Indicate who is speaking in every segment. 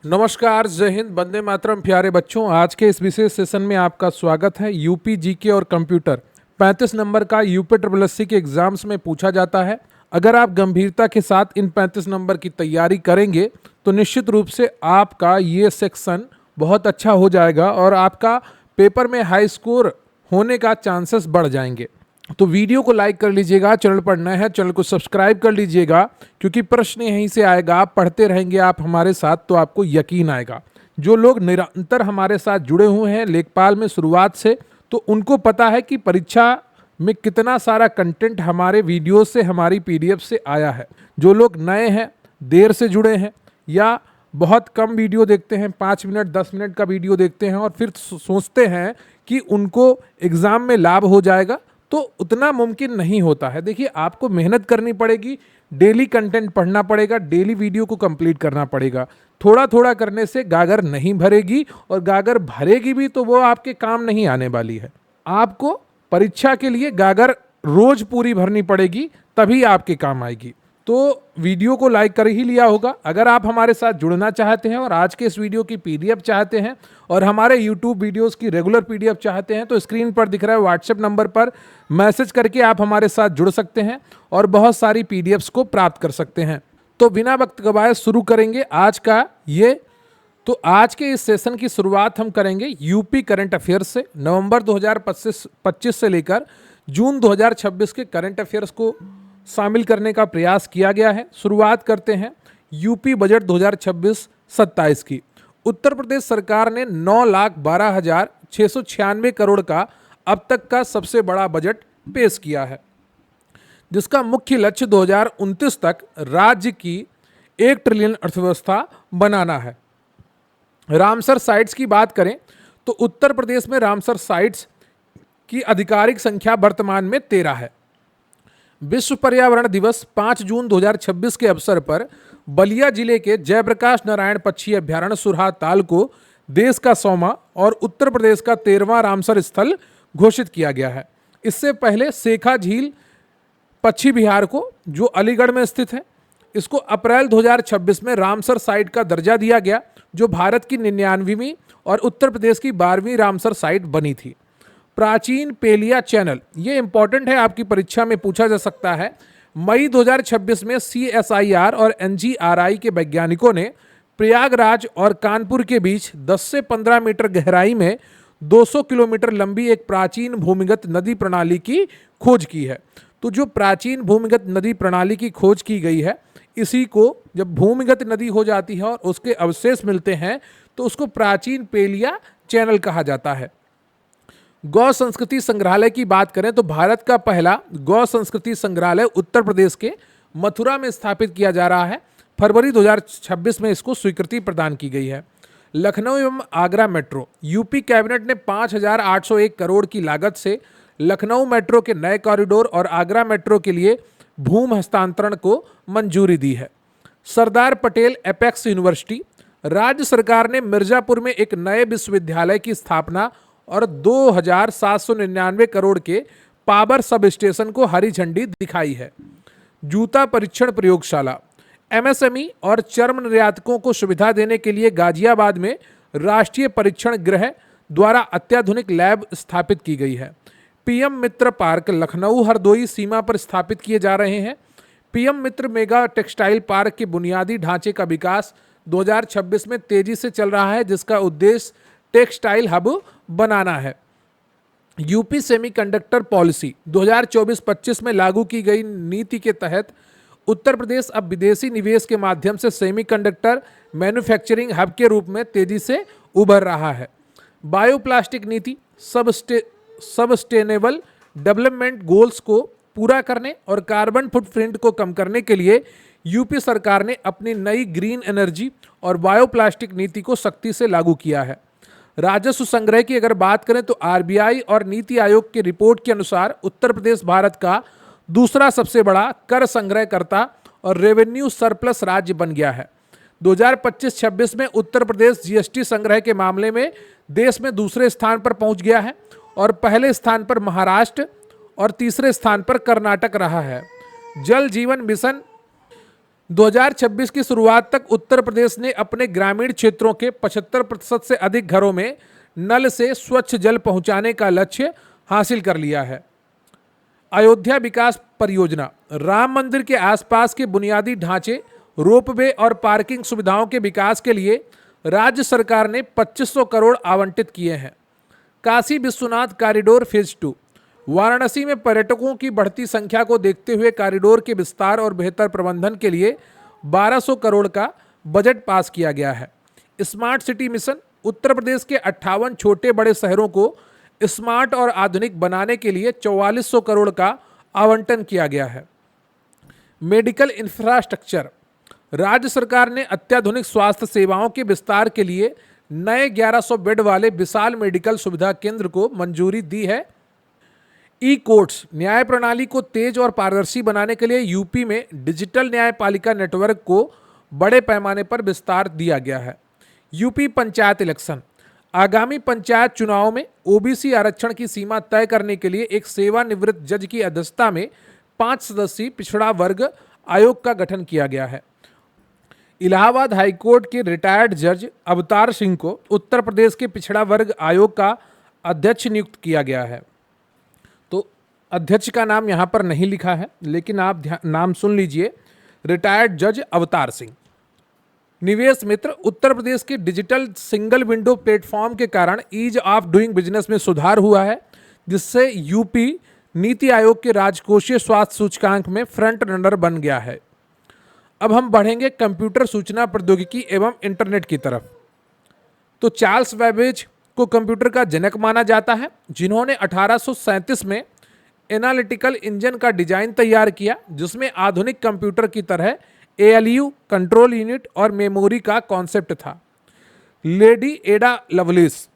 Speaker 1: नमस्कार, जय हिंद, वंदे मातरम। प्यारे बच्चों, आज के इस विशेष सेशन में आपका स्वागत है। यूपी जीके और कंप्यूटर 35 नंबर का यूपी ट्रिपल एससी के एग्जाम्स में पूछा जाता है। अगर आप गंभीरता के साथ इन 35 नंबर की तैयारी करेंगे तो निश्चित रूप से आपका ये सेक्शन बहुत अच्छा हो जाएगा और आपका पेपर में हाई स्कोर होने का चांसेस बढ़ जाएंगे। तो वीडियो को लाइक कर लीजिएगा, चैनल पर नए हैं चैनल को सब्सक्राइब कर लीजिएगा, क्योंकि प्रश्न यहीं से आएगा। आप पढ़ते रहेंगे आप हमारे साथ तो आपको यकीन आएगा। जो लोग निरंतर हमारे साथ जुड़े हुए हैं लेखपाल में शुरुआत से, तो उनको पता है कि परीक्षा में कितना सारा कंटेंट हमारे वीडियो से, हमारी पीडीएफ से आया है। जो लोग नए हैं, देर से जुड़े हैं या बहुत कम वीडियो देखते हैं, 5 मिनट 10 मिनट का वीडियो देखते हैं और फिर सोचते हैं कि उनको एग्ज़ाम में लाभ हो जाएगा, तो उतना मुमकिन नहीं होता है। देखिए, आपको मेहनत करनी पड़ेगी, डेली कंटेंट पढ़ना पड़ेगा, डेली वीडियो को कंप्लीट करना पड़ेगा। थोड़ा थोड़ा करने से गागर नहीं भरेगी, और गागर भरेगी भी तो वो आपके काम नहीं आने वाली है। आपको परीक्षा के लिए गागर रोज पूरी भरनी पड़ेगी, तभी आपके काम आएगी। तो वीडियो को लाइक कर ही लिया होगा। अगर आप हमारे साथ जुड़ना चाहते हैं और आज के इस वीडियो की पीडीएफ चाहते हैं और हमारे यूट्यूब वीडियोस की रेगुलर पीडीएफ चाहते हैं, तो स्क्रीन पर दिख रहा है व्हाट्सएप नंबर पर मैसेज करके आप हमारे साथ जुड़ सकते हैं और बहुत सारी पीडीएफ्स को प्राप्त कर सकते हैं। तो बिना वक्त गवाए शुरू करेंगे आज का ये। तो आज के इस सेशन की शुरुआत हम करेंगे यूपी करंट अफेयर्स से। नवंबर 2025 से लेकर जून 2026 के करंट अफेयर्स को शामिल करने का प्रयास किया गया है। शुरुआत करते हैं यूपी बजट 2026-27 की। उत्तर प्रदेश सरकार ने 9,12,696 करोड़ का अब तक का सबसे बड़ा बजट पेश किया है, जिसका मुख्य लक्ष्य 2029 तक राज्य की 1 ट्रिलियन अर्थव्यवस्था बनाना है। रामसर साइट्स की बात करें तो उत्तर प्रदेश में रामसर साइट्स की आधिकारिक संख्या वर्तमान में 13 है। विश्व पर्यावरण दिवस 5 जून 2026 के अवसर पर बलिया जिले के जयप्रकाश नारायण पक्षी अभ्यारण्य सुरहा ताल को देश का 100वां और उत्तर प्रदेश का 13वां रामसर स्थल घोषित किया गया है। इससे पहले सेखा झील पक्षी विहार को, जो अलीगढ़ में स्थित है, इसको अप्रैल 2026 में रामसर साइट का दर्जा दिया गया, जो भारत की 99वीं और उत्तर प्रदेश की 12वीं रामसर साइट बनी थी। प्राचीन पेलिया चैनल, ये इंपॉर्टेंट है, आपकी परीक्षा में पूछा जा सकता है। मई 2026 में CSIR और NGRI के वैज्ञानिकों ने प्रयागराज और कानपुर के बीच 10 से 15 मीटर गहराई में 200 किलोमीटर लंबी एक प्राचीन भूमिगत नदी प्रणाली की खोज की है। तो जो प्राचीन भूमिगत नदी प्रणाली की खोज की गई है, इसी को जब भूमिगत नदी हो जाती है और उसके अवशेष मिलते हैं तो उसको प्राचीन पेलिया चैनल कहा जाता है। गौ संस्कृति संग्रहालय की बात करें तो भारत का पहला गौ संस्कृति संग्रहालय उत्तर प्रदेश के मथुरा में स्थापित किया जा रहा है। फरवरी 2026 में इसको स्वीकृति प्रदान की गई है। लखनऊ एवं आगरा मेट्रो, यूपी कैबिनेट ने 5,801 करोड़ की लागत से लखनऊ मेट्रो के नए कॉरिडोर और आगरा मेट्रो के लिए भूमि हस्तांतरण को मंजूरी दी है। सरदार पटेल एपेक्स यूनिवर्सिटी, राज्य सरकार ने मिर्जापुर में एक नए विश्वविद्यालय की स्थापना और 2,799 करोड़ के पावर सब स्टेशन को हरी झंडी दिखाई है। जूता परीक्षण प्रयोगशाला, MSME और चर्म निर्यातकों को सुविधा देने के लिए गाजियाबाद में राष्ट्रीय परीक्षण गृह द्वारा अत्याधुनिक लैब स्थापित की गई है। PM मित्र पार्क लखनऊ हरदोई सीमा पर स्थापित किए जा रहे हैं। PM मित्र मेगा टेक्सटाइल पार्क के बुनियादी ढांचे का विकास 2026 में तेजी से चल रहा है, जिसका उद्देश्य टेक्सटाइल हब बनाना है। यूपी सेमीकंडक्टर पॉलिसी 2024-25 में लागू की गई नीति के तहत उत्तर प्रदेश अब विदेशी निवेश के माध्यम से सेमीकंडक्टर मैन्युफैक्चरिंग हब के रूप में तेजी से उभर रहा है। बायोप्लास्टिक नीति सस्टेनेबल डेवलपमेंट गोल्स को पूरा करने और कार्बन फुटप्रिंट को कम करने के लिए यूपी सरकार ने अपनी नई ग्रीन एनर्जी और बायोप्लास्टिक नीति को सख्ती से लागू किया है। राजस्व संग्रह की अगर बात करें तो RBI और नीति आयोग की रिपोर्ट के अनुसार उत्तर प्रदेश भारत का दूसरा सबसे बड़ा कर संग्रहकर्ता और रेवेन्यू सरप्लस राज्य बन गया है। 2025-26 में उत्तर प्रदेश GST संग्रह के मामले में देश में दूसरे स्थान पर पहुंच गया है और पहले स्थान पर महाराष्ट्र और तीसरे स्थान पर कर्नाटक रहा है। जल जीवन मिशन 2026 की शुरुआत तक उत्तर प्रदेश ने अपने ग्रामीण क्षेत्रों के 75% से अधिक घरों में नल से स्वच्छ जल पहुंचाने का लक्ष्य हासिल कर लिया है। अयोध्या विकास परियोजना, राम मंदिर के आसपास के बुनियादी ढांचे, रोपवे और पार्किंग सुविधाओं के विकास के लिए राज्य सरकार ने 2500 करोड़ आवंटित किए हैं। काशी विश्वनाथ कॉरिडोर फेज 2, वाराणसी में पर्यटकों की बढ़ती संख्या को देखते हुए कॉरिडोर के विस्तार और बेहतर प्रबंधन के लिए 1200 करोड़ का बजट पास किया गया है। Smart city mission, Uttar Pradesh के 58 छोटे बड़े शहरों को स्मार्ट और आधुनिक बनाने के लिए 4400 करोड़ का आवंटन किया गया है। मेडिकल इंफ्रास्ट्रक्चर, राज्य सरकार ने अत्याधुनिक स्वास्थ्य सेवाओं के विस्तार के लिए नए 1100 बेड वाले विशाल मेडिकल सुविधा केंद्र को मंजूरी दी है। ई कोर्ट्स, न्याय प्रणाली को तेज और पारदर्शी बनाने के लिए यूपी में डिजिटल न्यायपालिका नेटवर्क को बड़े पैमाने पर विस्तार दिया गया है। यूपी पंचायत इलेक्शन, आगामी पंचायत चुनाव में ओबीसी आरक्षण की सीमा तय करने के लिए एक सेवानिवृत्त जज की अध्यक्षता में 5 सदस्यीय पिछड़ा वर्ग आयोग का गठन किया गया है। इलाहाबाद हाईकोर्ट के रिटायर्ड जज अवतार सिंह को उत्तर प्रदेश के पिछड़ा वर्ग आयोग का अध्यक्ष नियुक्त किया गया है। तो अध्यक्ष का नाम यहाँ पर नहीं लिखा है, लेकिन आप नाम सुन लीजिए, रिटायर्ड जज अवतार सिंह। निवेश मित्र, उत्तर प्रदेश के डिजिटल सिंगल विंडो प्लेटफॉर्म के कारण ईज ऑफ डूइंग बिजनेस में सुधार हुआ है, जिससे यूपी नीति आयोग के राजकोषीय स्वास्थ्य सूचकांक में फ्रंट रनर बन गया है। अब हम बढ़ेंगे कंप्यूटर सूचना प्रौद्योगिकी एवं इंटरनेट की तरफ। तो चार्ल्स बैबेज को कंप्यूटर का जनक माना जाता है, जिन्होंने 1837 में एनालिटिकल इंजन का डिजाइन तैयार किया, जिसमें आधुनिक कंप्यूटर की तरह एएलयू, कंट्रोल यूनिट और मेमोरी का कॉन्सेप्ट था। लेडी एडा लवलेस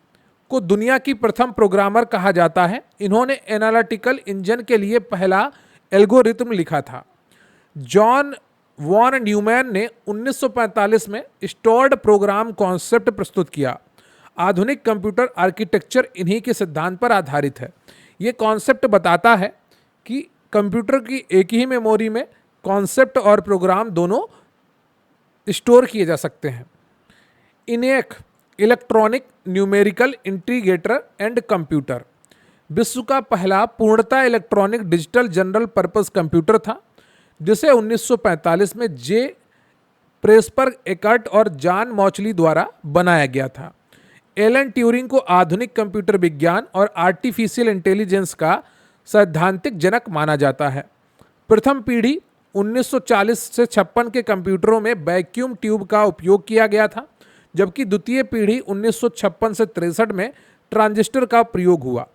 Speaker 1: को दुनिया की प्रथम प्रोग्रामर कहा जाता है। इन्होंने एनालिटिकल इंजन के लिए पहला एल्गोरिथम लिखा था। जॉन वॉन न्यूमैन ने 1945 में स्टोर्ड प्रोग्राम कॉन्सेप्ट प्रस्तुत किया। आधुनिक कंप्यूटर आर्किटेक्चर इन्हीं के सिद्धांत पर आधारित है। ये कॉन्सेप्ट बताता है कि कंप्यूटर की एक ही मेमोरी में कॉन्सेप्ट और प्रोग्राम दोनों स्टोर किए जा सकते हैं। ENIAC, electronic numerical integrator and computer, विश्व का पहला पूर्णतः electronic digital general purpose computer था, जिसे 1945 में जे प्रेसपर एकर्ट और जॉन मॉचली द्वारा बनाया गया था। एलन ट्यूरिंग को आधुनिक कंप्यूटर विज्ञान और आर्टिफिशियल इंटेलिजेंस का सैद्धांतिक जनक माना जाता है। प्रथम पीढ़ी 1940 से 56 के कंप्यूटरों में वैक्यूम ट्यूब का उपयोग किया गया था, जबकि द्वितीय पीढ़ी 1956 से 63 में ट्रांजिस्टर का प्रयोग हुआ।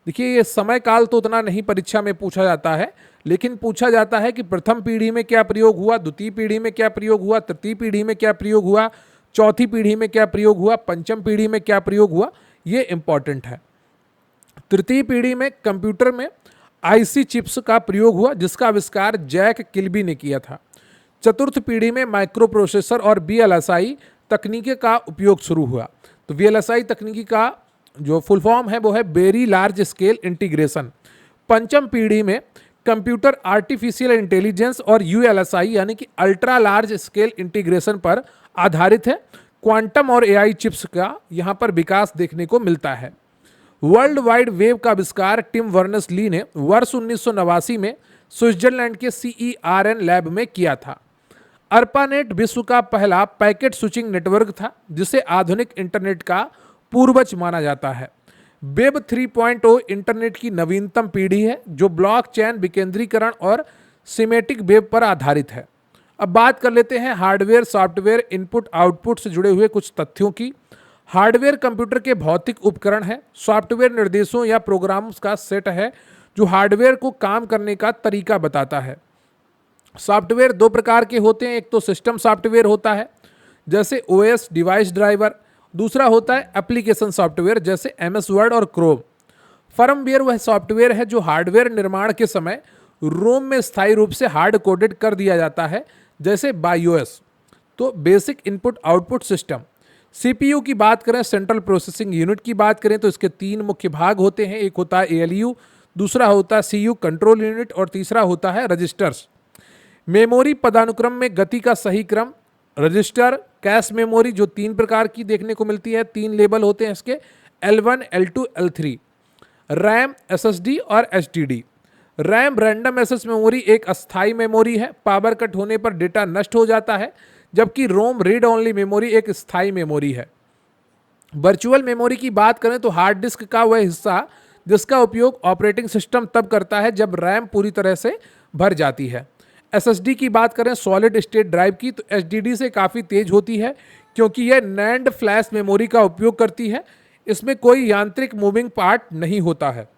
Speaker 1: देखिए, ये समय काल तो उतना नहीं परीक्षा में पूछा जाता है, लेकिन पूछा जाता है कि प्रथम पीढ़ी में क्या प्रयोग हुआ, द्वितीय पीढ़ी में क्या प्रयोग हुआ, तृतीय पीढ़ी में क्या प्रयोग हुआ, चौथी पीढ़ी में क्या प्रयोग हुआ, पंचम पीढ़ी में क्या प्रयोग हुआ, ये इंपॉर्टेंट है। तृतीय पीढ़ी में कंप्यूटर में आईसी चिप्स का प्रयोग हुआ, जिसका आविष्कार जैक किल्बी ने किया था। चतुर्थ पीढ़ी में माइक्रो प्रोसेसर और वीएलएसआई तकनीकी का उपयोग शुरू हुआ। तो वीएलएसआई तकनीकी का जो फुल फॉर्म है वो है वेरी लार्ज स्केल इंटीग्रेशन। पंचम पीढ़ी में कंप्यूटर आर्टिफिशियल इंटेलिजेंस और यूएलएसआई यानी कि अल्ट्रा लार्ज स्केल इंटीग्रेशन पर आधारित है। क्वांटम और एआई चिप्स का यहाँ पर विकास देखने को मिलता है। वर्ल्ड वाइड वेब का आविष्कार टिम वर्नर्स ली ने वर्ष 1989 में स्विट्जरलैंड के CERN लैब में किया था। अर्पानेट विश्व का पहला पैकेट स्विचिंग नेटवर्क था, जिसे आधुनिक इंटरनेट का पूर्वज माना जाता है। वेब 3.0 इंटरनेट की नवीनतम पीढ़ी है, जो ब्लॉकचेन, विकेंद्रीकरण और सिमेटिक वेब पर आधारित है। अब बात कर लेते हैं हार्डवेयर सॉफ्टवेयर इनपुट आउटपुट से जुड़े हुए कुछ तथ्यों की। हार्डवेयर कंप्यूटर के भौतिक उपकरण है। सॉफ्टवेयर निर्देशों या प्रोग्राम्स का सेट है जो हार्डवेयर को काम करने का तरीका बताता है। सॉफ्टवेयर दो प्रकार के होते हैं, एक तो सिस्टम सॉफ्टवेयर होता है जैसे OS डिवाइस ड्राइवर, दूसरा होता है एप्लीकेशन सॉफ्टवेयर जैसे MS वर्ड और क्रोम। फर्मवेयर वह सॉफ्टवेयर है जो हार्डवेयर निर्माण के समय रोम में स्थायी रूप से हार्ड कोडेड कर दिया जाता है, जैसे बायोस। तो basic input output system. CPU की बात करें, सेंट्रल प्रोसेसिंग यूनिट की बात करें, तो इसके 3 मुख्य भाग होते हैं। एक होता है ALU, दूसरा होता है CU कंट्रोल यूनिट और तीसरा होता है रजिस्टर्स। मेमोरी पदानुक्रम में गति का सही क्रम, रजिस्टर, कैश मेमोरी जो 3 प्रकार की देखने को मिलती है, 3 लेबल होते हैं इसके, L1, L2, L3, RAM, SSD और HDD। RAM random access memory एक अस्थायी मेमोरी है, पावर कट होने पर डेटा नष्ट हो जाता है, जबकि रोम रीड ओनली मेमोरी एक स्थायी मेमोरी है। वर्चुअल मेमोरी की बात करें तो हार्ड डिस्क का वह हिस्सा जिसका उपयोग ऑपरेटिंग सिस्टम तब करता है जब रैम पूरी तरह से भर जाती है। SSD की बात करें सॉलिड स्टेट ड्राइव की तो HDD से काफ़ी तेज होती है क्योंकि यह नैंड फ्लैश मेमोरी का उपयोग करती है, इसमें कोई यांत्रिक मूविंग पार्ट नहीं होता है।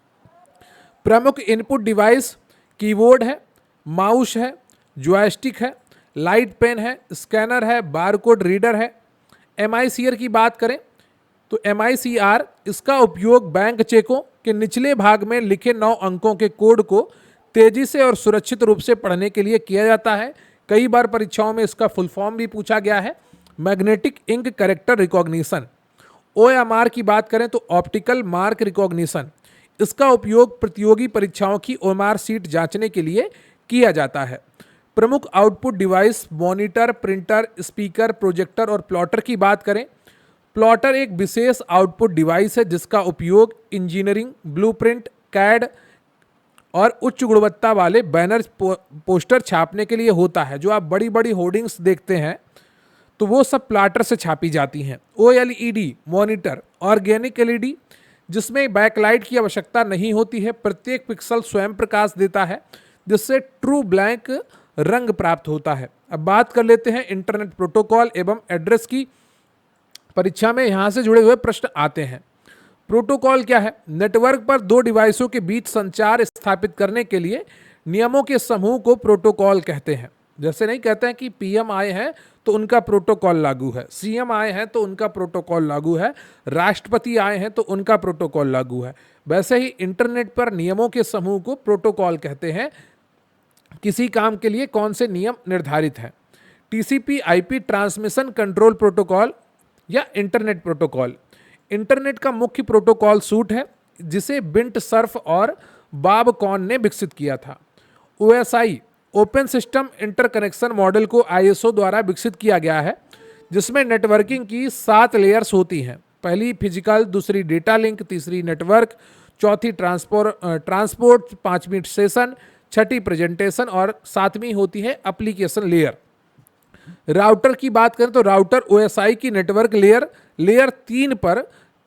Speaker 1: प्रमुख इनपुट डिवाइस कीबोर्ड है, माउस है, जॉयस्टिक है, लाइट पेन है, स्कैनर है, बारकोड रीडर है। MICR की बात करें तो MICR इसका उपयोग बैंक चेकों के निचले भाग में लिखे 9 अंकों के कोड को तेजी से और सुरक्षित रूप से पढ़ने के लिए किया जाता है। कई बार परीक्षाओं में इसका फुल फॉर्म भी पूछा गया है, magnetic ink character recognition. OMR की बात करें तो ऑप्टिकल मार्क रिकॉग्निशन, इसका उपयोग प्रतियोगी परीक्षाओं की OMR सीट जांचने के लिए किया जाता है। प्रमुख output device monitor, printer, speaker, projector और प्लॉटर की बात करें, प्लॉटर एक विशेष आउटपुट डिवाइस है जिसका उपयोग इंजीनियरिंग, ब्लूप्रिंट, कैड और उच्च गुणवत्ता वाले बैनर पोस्टर छापने के लिए होता है। जो आप बड़ी बड़ी होर्डिंग्स देखते हैं तो वो सब प्लॉटर से छापी जाती हैं। OLED मॉनिटर ऑर्गेनिक LED जिसमें बैकलाइट की आवश्यकता नहीं होती है, प्रत्येक पिक्सल स्वयं प्रकाश देता है जिससे ट्रू ब्लैंक रंग प्राप्त होता है। अब बात कर लेते हैं इंटरनेट प्रोटोकॉल एवं एड्रेस की। परीक्षा में यहाँ से जुड़े हुए प्रश्न आते हैं। प्रोटोकॉल क्या है? नेटवर्क पर 2 डिवाइसों के बीच संचार स्थापित करने के लिए नियमों के समूह को प्रोटोकॉल कहते हैं। जैसे नहीं कहते हैं कि PM आए हैं तो उनका प्रोटोकॉल लागू है, CM आए हैं तो उनका प्रोटोकॉल लागू है, राष्ट्रपति आए हैं तो उनका प्रोटोकॉल लागू है, वैसे ही इंटरनेट पर नियमों के समूह को प्रोटोकॉल कहते हैं। किसी काम के लिए कौन से नियम निर्धारित हैं? TCP/IP ट्रांसमिशन कंट्रोल प्रोटोकॉल या इंटरनेट प्रोटोकॉल। इंटरनेट का मुख्य प्रोटोकॉल सूट है जिसे बिंट सर्फ और बॉब कॉन ने विकसित किया था। OSI open system interconnection model को ISO द्वारा विकसित किया गया है जिसमें नेटवर्किंग की 7 लेयर्स होती हैं। पहली फिजिकल, दूसरी डेटा लिंक, तीसरी नेटवर्क, चौथी ट्रांसपोर्ट, 5वीं सेशन, छठी प्रेजेंटेशन और 7वीं होती है एप्लीकेशन लेयर। राउटर की बात करें तो राउटर OSI की नेटवर्क लेयर 3 पर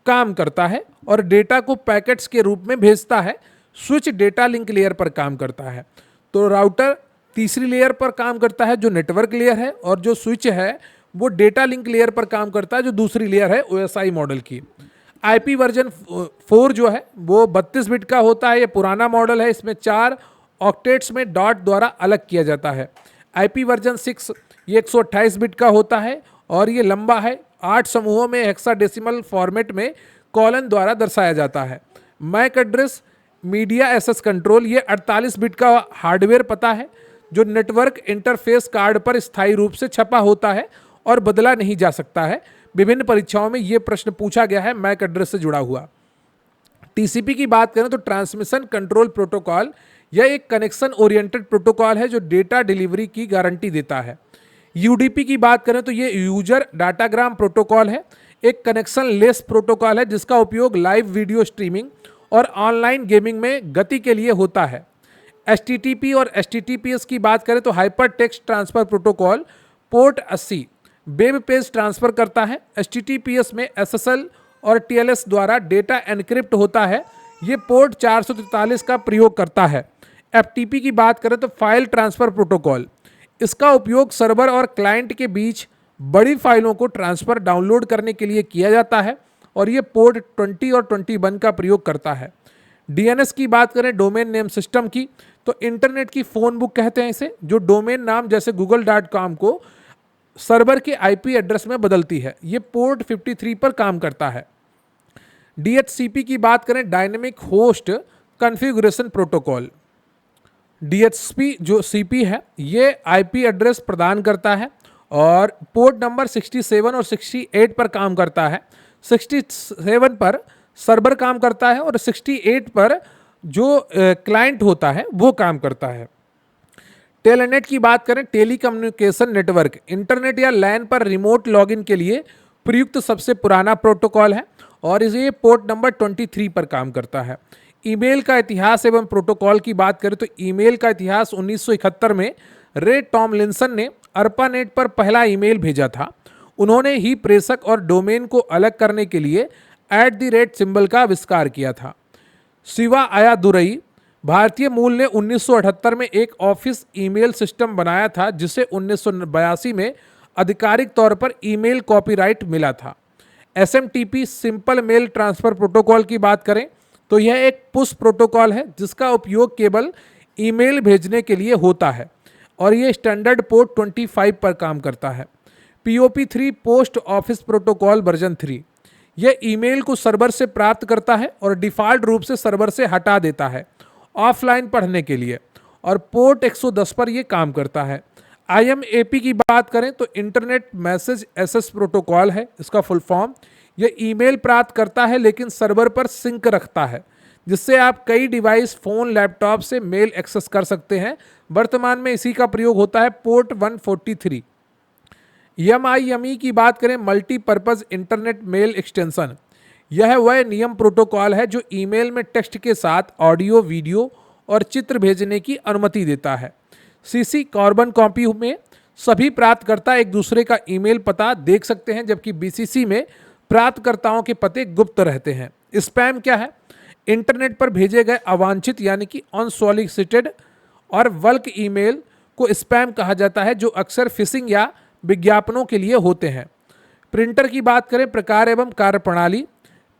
Speaker 1: काम करता है और डेटा को पैकेट्स के रूप में भेजता है। स्विच डेटा लिंक लेयर पर काम करता है। तो राउटर तीसरी लेयर पर काम करता है जो नेटवर्क लेयर है, और जो स्विच है वो डेटा लिंक लेयर पर काम करता है जो दूसरी लेयर है OSI मॉडल की। IP वर्जन 4 जो है वो 32 बिट का होता है। ये पुराना मॉडल है, इसमें 4 ऑक्टेट्स में डॉट द्वारा अलग किया जाता है। IP वर्जन 6 ये 128 बिट का होता है और ये लंबा है। 8 समूहों में हेक्साडेसिमल फॉर्मेट में कॉलन द्वारा दर्शाया जाता है। MAC address media access control ये 48 बिट का हार्डवेयर पता है जो नेटवर्क इंटरफेस कार्ड पर स्थायी रूप से छपा होता है और बदला नहीं जा सकता है। विभिन्न परीक्षाओं में ये प्रश्न पूछा गया है मैक एड्रेस से जुड़ा हुआ। TCP की बात करें तो ट्रांसमिशन कंट्रोल प्रोटोकॉल, यह एक कनेक्शन ओरिएंटेड प्रोटोकॉल है जो डेटा डिलीवरी की गारंटी देता है। UDP की बात करें तो ये यूजर डाटाग्राम प्रोटोकॉल है, एक कनेक्शन लेस प्रोटोकॉल है जिसका उपयोग लाइव वीडियो स्ट्रीमिंग और ऑनलाइन गेमिंग में गति के लिए होता है। HTTP और HTTPS की बात करें तो hyper text transfer protocol port 80 web page transfer करता है। HTTPS में SSL और TLS द्वारा डेटा एनक्रिप्ट होता है, ये पोर्ट 443 का प्रयोग करता है। FTP की बात करें तो फाइल ट्रांसफर प्रोटोकॉल, इसका उपयोग सर्वर और क्लाइंट के बीच बड़ी फाइलों को ट्रांसफर डाउनलोड करने के लिए किया जाता है और ये पोर्ट 20 और 21 का प्रयोग करता है। DNS की बात करें डोमेन नेम सिस्टम की तो इंटरनेट की फ़ोन बुक कहते हैं इसे, जो डोमेन नाम जैसे google.com को सर्वर के IP एड्रेस में बदलती है। ये पोर्ट 53 पर काम करता है। DHCP की बात करें dynamic host configuration protocol, DHCP जो CP है ये IP एड्रेस प्रदान करता है और पोर्ट नंबर 67 और 68 पर काम करता है। 67 पर सर्वर काम करता है और 68 पर जो क्लाइंट होता है वो काम करता है। टेलनेट की बात करें, टेली कम्युनिकेशन नेटवर्क, इंटरनेट या लैन पर रिमोट लॉगिन के लिए प्रयुक्त सबसे पुराना प्रोटोकॉल है और इसे पोर्ट नंबर 23 पर काम करता है। ईमेल का इतिहास एवं प्रोटोकॉल की बात करें तो ईमेल का इतिहास 1971 में रे टॉमलिंसन ने अर्पानेट पर पहला ईमेल भेजा था। उन्होंने ही प्रेषक और डोमेन को अलग करने के लिए @ सिंबल का आविष्कार किया था। शिवा अय्यादुरई, भारतीय मूल ने 1978 में एक ऑफिस ईमेल सिस्टम बनाया था जिसे 1982 में आधिकारिक तौर पर ईमेल कॉपीराइट मिला था। SMTP simple mail transfer protocol की बात करें तो यह एक पुश प्रोटोकॉल है जिसका उपयोग केवल ईमेल भेजने के लिए होता है और यह स्टैंडर्ड पोर्ट 25 पर काम करता है। POP3 post office protocol version 3, यह ईमेल को सर्वर से प्राप्त करता है और डिफ़ॉल्ट रूप से सर्वर से हटा देता है ऑफलाइन पढ़ने के लिए, और पोर्ट 110 पर यह काम करता है। IMAP की बात करें तो इंटरनेट मैसेज एसेस प्रोटोकॉल है इसका फुल फॉर्म। यह ईमेल प्राप्त करता है लेकिन सर्वर पर सिंक रखता है जिससे आप कई डिवाइस, फ़ोन, लैपटॉप से मेल एक्सेस कर सकते हैं। वर्तमान में इसी का प्रयोग होता है पोर्ट 143। MIME की बात करें, मल्टीपर्पज़ इंटरनेट मेल एक्सटेंशन, यह वह नियम प्रोटोकॉल है जो ईमेल में टेक्स्ट के साथ ऑडियो, वीडियो और चित्र भेजने की अनुमति देता है। CC कार्बन कॉपी में सभी प्राप्तकर्ता एक दूसरे का ईमेल पता देख सकते हैं जबकि BCC में प्राप्तकर्ताओं के पते गुप्त रहते हैं। स्पैम क्या है? इंटरनेट पर भेजे गए अवांछित यानी कि अनसॉलिसिटेड और बल्क ईमेल को स्पैम कहा जाता है जो अक्सर फिशिंग या विज्ञापनों के लिए होते हैं। प्रिंटर की बात करें, प्रकार एवं कार्यप्रणाली,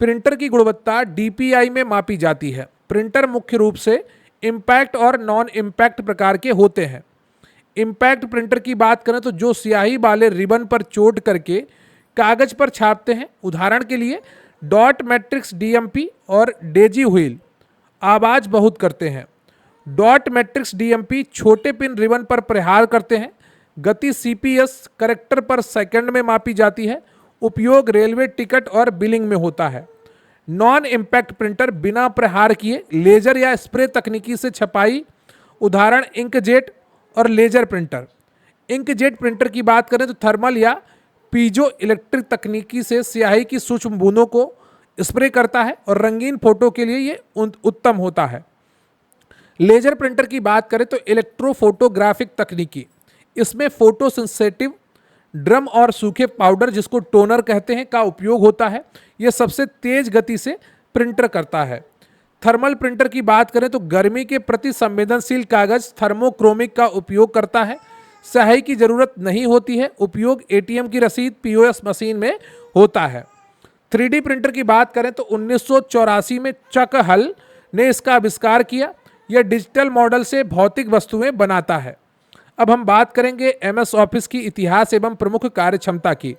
Speaker 1: प्रिंटर की गुणवत्ता DPI में मापी जाती है। प्रिंटर मुख्य रूप से इम्पैक्ट और नॉन इम्पैक्ट प्रकार के होते हैं। इम्पैक्ट प्रिंटर की बात करें तो जो स्याही वाले रिबन पर चोट करके कागज पर छापते हैं, उदाहरण के लिए डॉट मैट्रिक्स DMP और डेजी व्हील, आवाज़ बहुत करते हैं। डॉट मैट्रिक्स DMP छोटे पिन रिबन पर प्रहार करते हैं। गति CPS करेक्टर पर सेकंड में मापी जाती है। उपयोग रेलवे टिकट और बिलिंग में होता है। नॉन इम्पैक्ट प्रिंटर बिना प्रहार किए लेजर या स्प्रे तकनीकी से छपाई, उदाहरण इंकजेट और लेजर प्रिंटर। इंकजेट प्रिंटर की बात करें तो थर्मल या पीजो इलेक्ट्रिक तकनीकी से स्याही की सूक्ष्म बूंदों को स्प्रे करता है और रंगीन फोटो के लिए ये उत्तम होता है। लेजर प्रिंटर की बात करें तो इलेक्ट्रोफोटोग्राफिक तकनीकी, इसमें फोटोसेंसिटिव ड्रम और सूखे पाउडर जिसको टोनर कहते हैं का उपयोग होता है। यह सबसे तेज गति से प्रिंटर करता है। थर्मल प्रिंटर की बात करें तो गर्मी के प्रति संवेदनशील कागज थर्मोक्रोमिक का उपयोग करता है। स्याही की जरूरत नहीं होती है। उपयोग ATM की रसीद, POS मशीन में होता है। 3D प्रिंटर की बात करें तो 1984 में चक हल ने इसका आविष्कार किया। यह डिजिटल मॉडल से भौतिक वस्तुएं बनाता है। अब हम बात करेंगे MS ऑफिस की इतिहास एवं प्रमुख कार्यक्षमता की।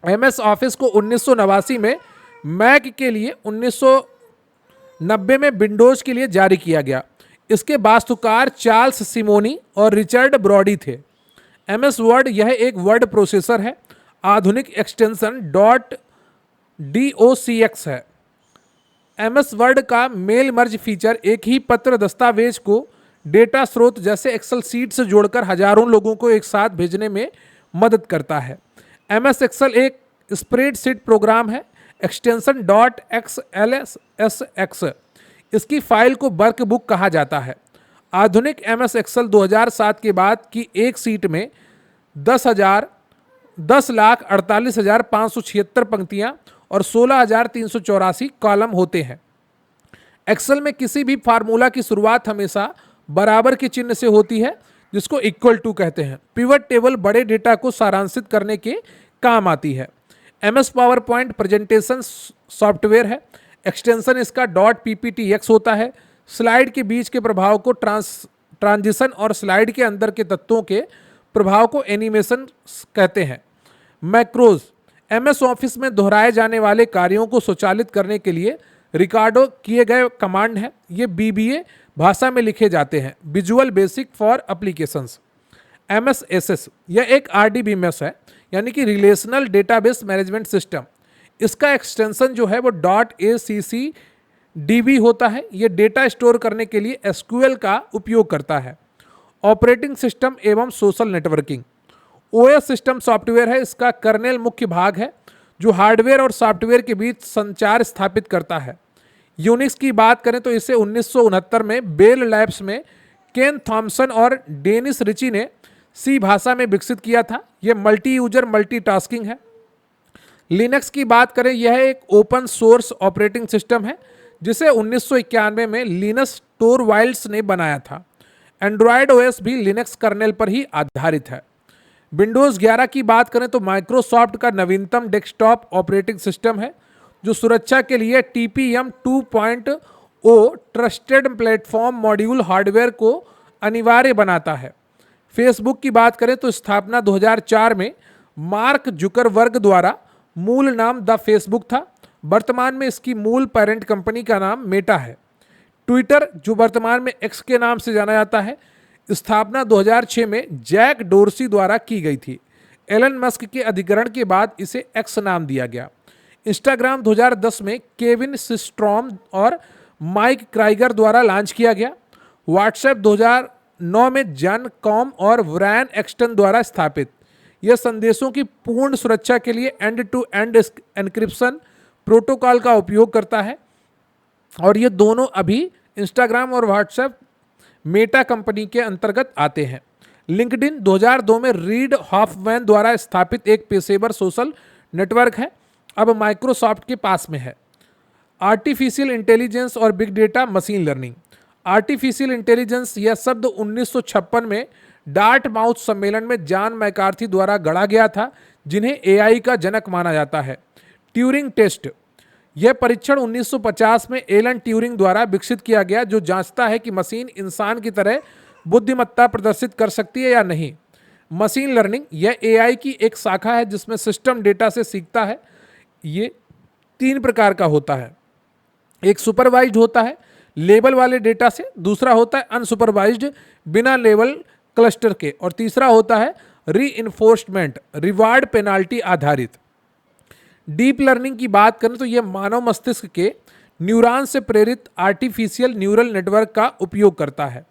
Speaker 1: MS ऑफिस को 1989 में मैक के लिए, 1990 में विंडोज के लिए जारी किया गया। इसके वास्तुकार चार्ल्स सिमोनी और रिचर्ड ब्रॉडी थे। MS वर्ड, यह एक वर्ड प्रोसेसर है। आधुनिक एक्सटेंशन .docx है। MS वर्ड का मेल मर्ज फीचर एक ही पत्र दस्तावेज को डेटा स्रोत जैसे एक्सेल सीट से जोड़कर हजारों लोगों को एक साथ भेजने में मदद करता है। MS एक्सेल एक स्प्रेडशीट प्रोग्राम है। एक्सटेंशन .xlsx, इसकी फाइल को वर्कबुक कहा जाता है। आधुनिक MS एक्सेल 2007 के बाद की एक सीट में 10,48,576 पंक्तियां और 16,384 कॉलम होते हैं। एक्सेल में किसी भी फार्मूला की शुरुआत हमेशा बराबर के चिन्ह से होती है जिसको इक्वल टू कहते हैं। पिवट टेबल बड़े डेटा को सारांशित करने के काम आती है। MS power point presentation software है। एक्सटेंशन इसका .pptx होता है। स्लाइड के बीच के प्रभाव को ट्रांजिशन और स्लाइड के अंदर के तत्वों के प्रभाव को एनिमेशन कहते हैं। मैक्रोज, MS ऑफिस में दोहराए जाने वाले कार्यों को स्वचालित करने के लिए रिकॉर्डो किए गए कमांड हैं। ये BBA भाषा में लिखे जाते हैं। Visual basic for applications. MSSS, यह एक RDBMS है यानी कि रिलेशनल डेटाबेस मैनेजमेंट सिस्टम। इसका एक्सटेंशन जो है वो .ACCDB होता है। यह डेटा स्टोर करने के लिए SQL का उपयोग करता है। ऑपरेटिंग सिस्टम एवं social networking. OS system software है, इसका कर्नेल मुख्य भाग है जो हार्डवेयर और सॉफ्टवेयर के बीच संचार स्थापित करता है। यूनिक्स की बात करें तो इसे 1969 में बेल लैब्स में केन थॉमसन और डेनिस रिची ने सी भाषा में विकसित किया था। यह मल्टी यूजर मल्टीटास्किंग है। लिनक्स की बात करें, यह एक ओपन सोर्स ऑपरेटिंग सिस्टम है जिसे 1991 में लिनस टोरवाल्ड्स ने बनाया था। एंड्रॉयड ओएस भी लिनक्स कर्नेल पर ही आधारित है। विंडोज़ 11 की बात करें तो माइक्रोसॉफ्ट का नवीनतम डेस्कटॉप ऑपरेटिंग सिस्टम है जो सुरक्षा के लिए TPM 2.0 trusted platform module hardware को अनिवार्य बनाता है। फेसबुक की बात करें तो स्थापना 2004 में मार्क जुकरबर्ग द्वारा, मूल नाम द फेसबुक था। वर्तमान में इसकी मूल पेरेंट कंपनी का नाम मेटा है। ट्विटर, जो वर्तमान में एक्स के नाम से जाना जाता है, स्थापना 2006 में जैक डोर्सी द्वारा की गई थी। एलन मस्क के अधिग्रहण के बाद इसे एक्स नाम दिया गया। इंस्टाग्राम 2010 में केविन सिस्ट्रॉम और माइक क्राइगर द्वारा लॉन्च किया गया। व्हाट्सएप 2009 में जॉन कॉम और ब्रायन एक्सटन द्वारा स्थापित। यह संदेशों की पूर्ण सुरक्षा के लिए end to end encryption protocol का उपयोग करता है और ये दोनों अभी इंस्टाग्राम और व्हाट्सएप मेटा कंपनी के अंतर्गत आते हैं। लिंक्डइन 2002 में रीड हॉफमैन द्वारा स्थापित एक पेशेवर सोशल नेटवर्क है, अब माइक्रोसॉफ्ट के पास में है। आर्टिफिशियल इंटेलिजेंस और big data machine learning. Artificial intelligence यह शब्द 1956 में डार्टमाउथ सम्मेलन में जॉन मैकार्थी द्वारा गढ़ा गया था, जिन्हें एआई का जनक माना जाता है। ट्यूरिंग टेस्ट, यह परीक्षण 1950 में एलन ट्यूरिंग द्वारा विकसित किया गया जो जांचता है कि मशीन इंसान की तरह बुद्धिमत्ता प्रदर्शित कर सकती है या नहीं। मशीन लर्निंग, यह एआई की एक शाखा है जिसमें सिस्टम डेटा से सीखता है। ये 3 प्रकार का होता है। एक सुपरवाइज्ड होता है लेबल वाले डेटा से, दूसरा होता है अनसुपरवाइज्ड बिना लेबल क्लस्टर के, और तीसरा होता है रीइंफोर्समेंट रिवार्ड पेनाल्टी आधारित। डीप लर्निंग की बात करें तो यह मानव मस्तिष्क के न्यूरॉन से प्रेरित आर्टिफिशियल न्यूरल नेटवर्क का उपयोग करता है।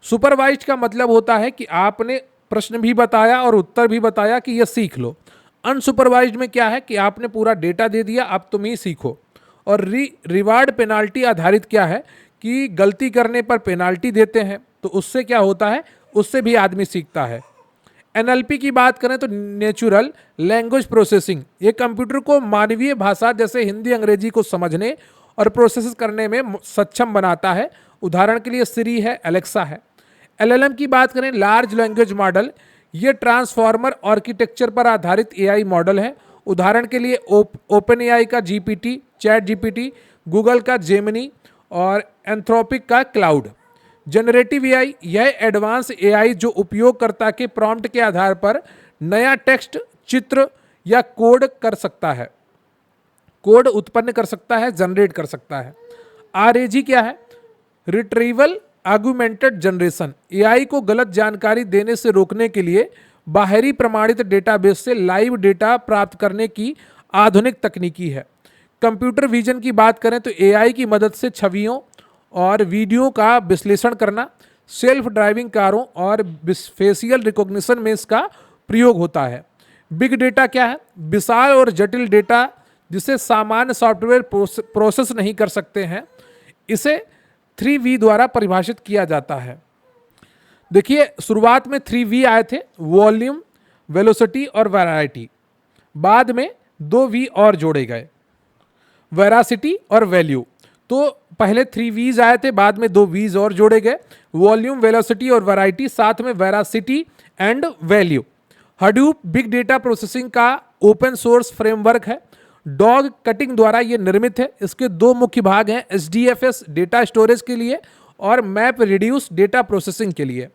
Speaker 1: सुपरवाइज्ड का मतलब होता है कि आपने प्रश्न भी बताया और उत्तर भी बताया कि यह सीख लो। अनसुपरवाइज्ड में क्या है कि आपने पूरा डेटा दे दिया, अब तुम ही सीखो। और रिवार्ड पेनाल्टी आधारित क्या है कि गलती करने पर पेनाल्टी देते हैं, तो उससे क्या होता है, उससे भी आदमी सीखता है। एनएलपी की बात करें तो नेचुरल लैंग्वेज प्रोसेसिंग, ये कंप्यूटर को मानवीय भाषा जैसे हिंदी अंग्रेजी को समझने और प्रोसेस करने में सक्षम बनाता है। उदाहरण के लिए सिरी है, एलेक्सा है। एलएलएम की बात करें, लार्ज लैंग्वेज मॉडल, ये ट्रांसफॉर्मर आर्किटेक्चर पर आधारित एआई मॉडल है। उदाहरण के लिए ओपन एआई का जीपीटी, चैट जीपीटी, गूगल का जेमिनी और एंथ्रोपिक का क्लाउड। जनरेटिव एआई, यह एडवांस एआई जो उपयोगकर्ता के प्रॉम्प्ट के आधार पर नया टेक्स्ट, चित्र या कोड कर सकता है, कोड उत्पन्न कर सकता है, जनरेट कर सकता है। आरएजी क्या है? रिट्रीवल आर्गुमेंटेड जनरेशन, एआई को गलत जानकारी देने से रोकने के लिए बाहरी प्रमाणित डेटाबेस से लाइव डेटा प्राप्त करने की आधुनिक तकनीकी है। कंप्यूटर विजन की बात करें तो एआई की मदद से छवियों और वीडियो का विश्लेषण करना, सेल्फ ड्राइविंग कारों और फेशियल रिकॉग्निशन में इसका प्रयोग होता है। बिग डेटा क्या है? विशाल और जटिल डेटा जिसे सामान्य सॉफ्टवेयर प्रोसेस नहीं कर सकते हैं, इसे 3V द्वारा परिभाषित किया जाता है। देखिए, शुरुआत में 3V आए थे, वॉल्यूम, वेलोसिटी और वैरायटी। बाद में 2V और जोड़े गए, वेरासिटी और वैल्यू। तो पहले 3Vs आए थे, बाद में 2Vs और जोड़े गए, वॉल्यूम, वेलोसिटी और वैरायटी, साथ में veracity and value. Hadoop big data processing का ओपन सोर्स फ्रेमवर्क है। डॉग कटिंग द्वारा ये निर्मित है। इसके 2 मुख्य भाग हैं, HDFS डेटा स्टोरेज के लिए और मैप रिड्यूस डेटा प्रोसेसिंग के लिए।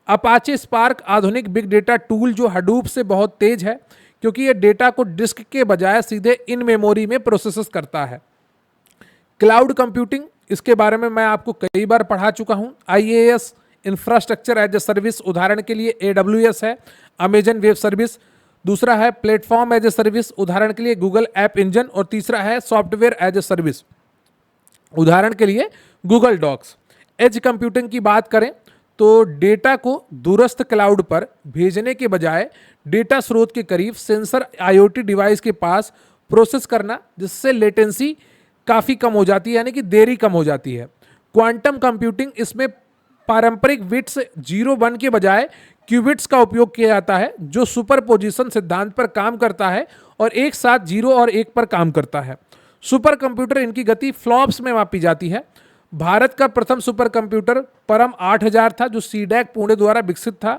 Speaker 1: अपाचे स्पार्क आधुनिक बिग डेटा टूल जो हडूप से बहुत तेज है क्योंकि ये डेटा को डिस्क के बजाय सीधे इन मेमोरी में प्रोसेस करता है। क्लाउड कंप्यूटिंग, इसके बारे में मैं आपको कई बार पढ़ा चुका हूँ। IaaS infrastructure as a service, उदाहरण के लिए AWS है, अमेजन वेब सर्विस। दूसरा है प्लेटफॉर्म एज ए सर्विस, उदाहरण के लिए गूगल ऐप इंजन। और तीसरा है सॉफ्टवेयर एज ए सर्विस, उदाहरण के लिए गूगल डॉक्स। एज कंप्यूटिंग की बात करें तो डेटा को दूरस्थ क्लाउड पर भेजने के बजाय डेटा स्रोत के करीब सेंसर आईओटी डिवाइस के पास प्रोसेस करना, जिससे लेटेंसी काफ़ी कम हो जाती है, यानी कि देरी कम हो जाती है। क्वांटम कंप्यूटिंग, इसमें पारंपरिक बिट्स 0 1 के बजाय क्यूबिट्स का उपयोग किया जाता है, जो सुपरपोजिशन सिद्धांत पर काम करता है और एक साथ 0 और 1 पर काम करता है। सुपर कंप्यूटर, इनकी गति फ्लॉप्स में मापी जाती है। भारत का प्रथम सुपर कंप्यूटर परम 8000 था, जो सीडैक पुणे द्वारा विकसित था।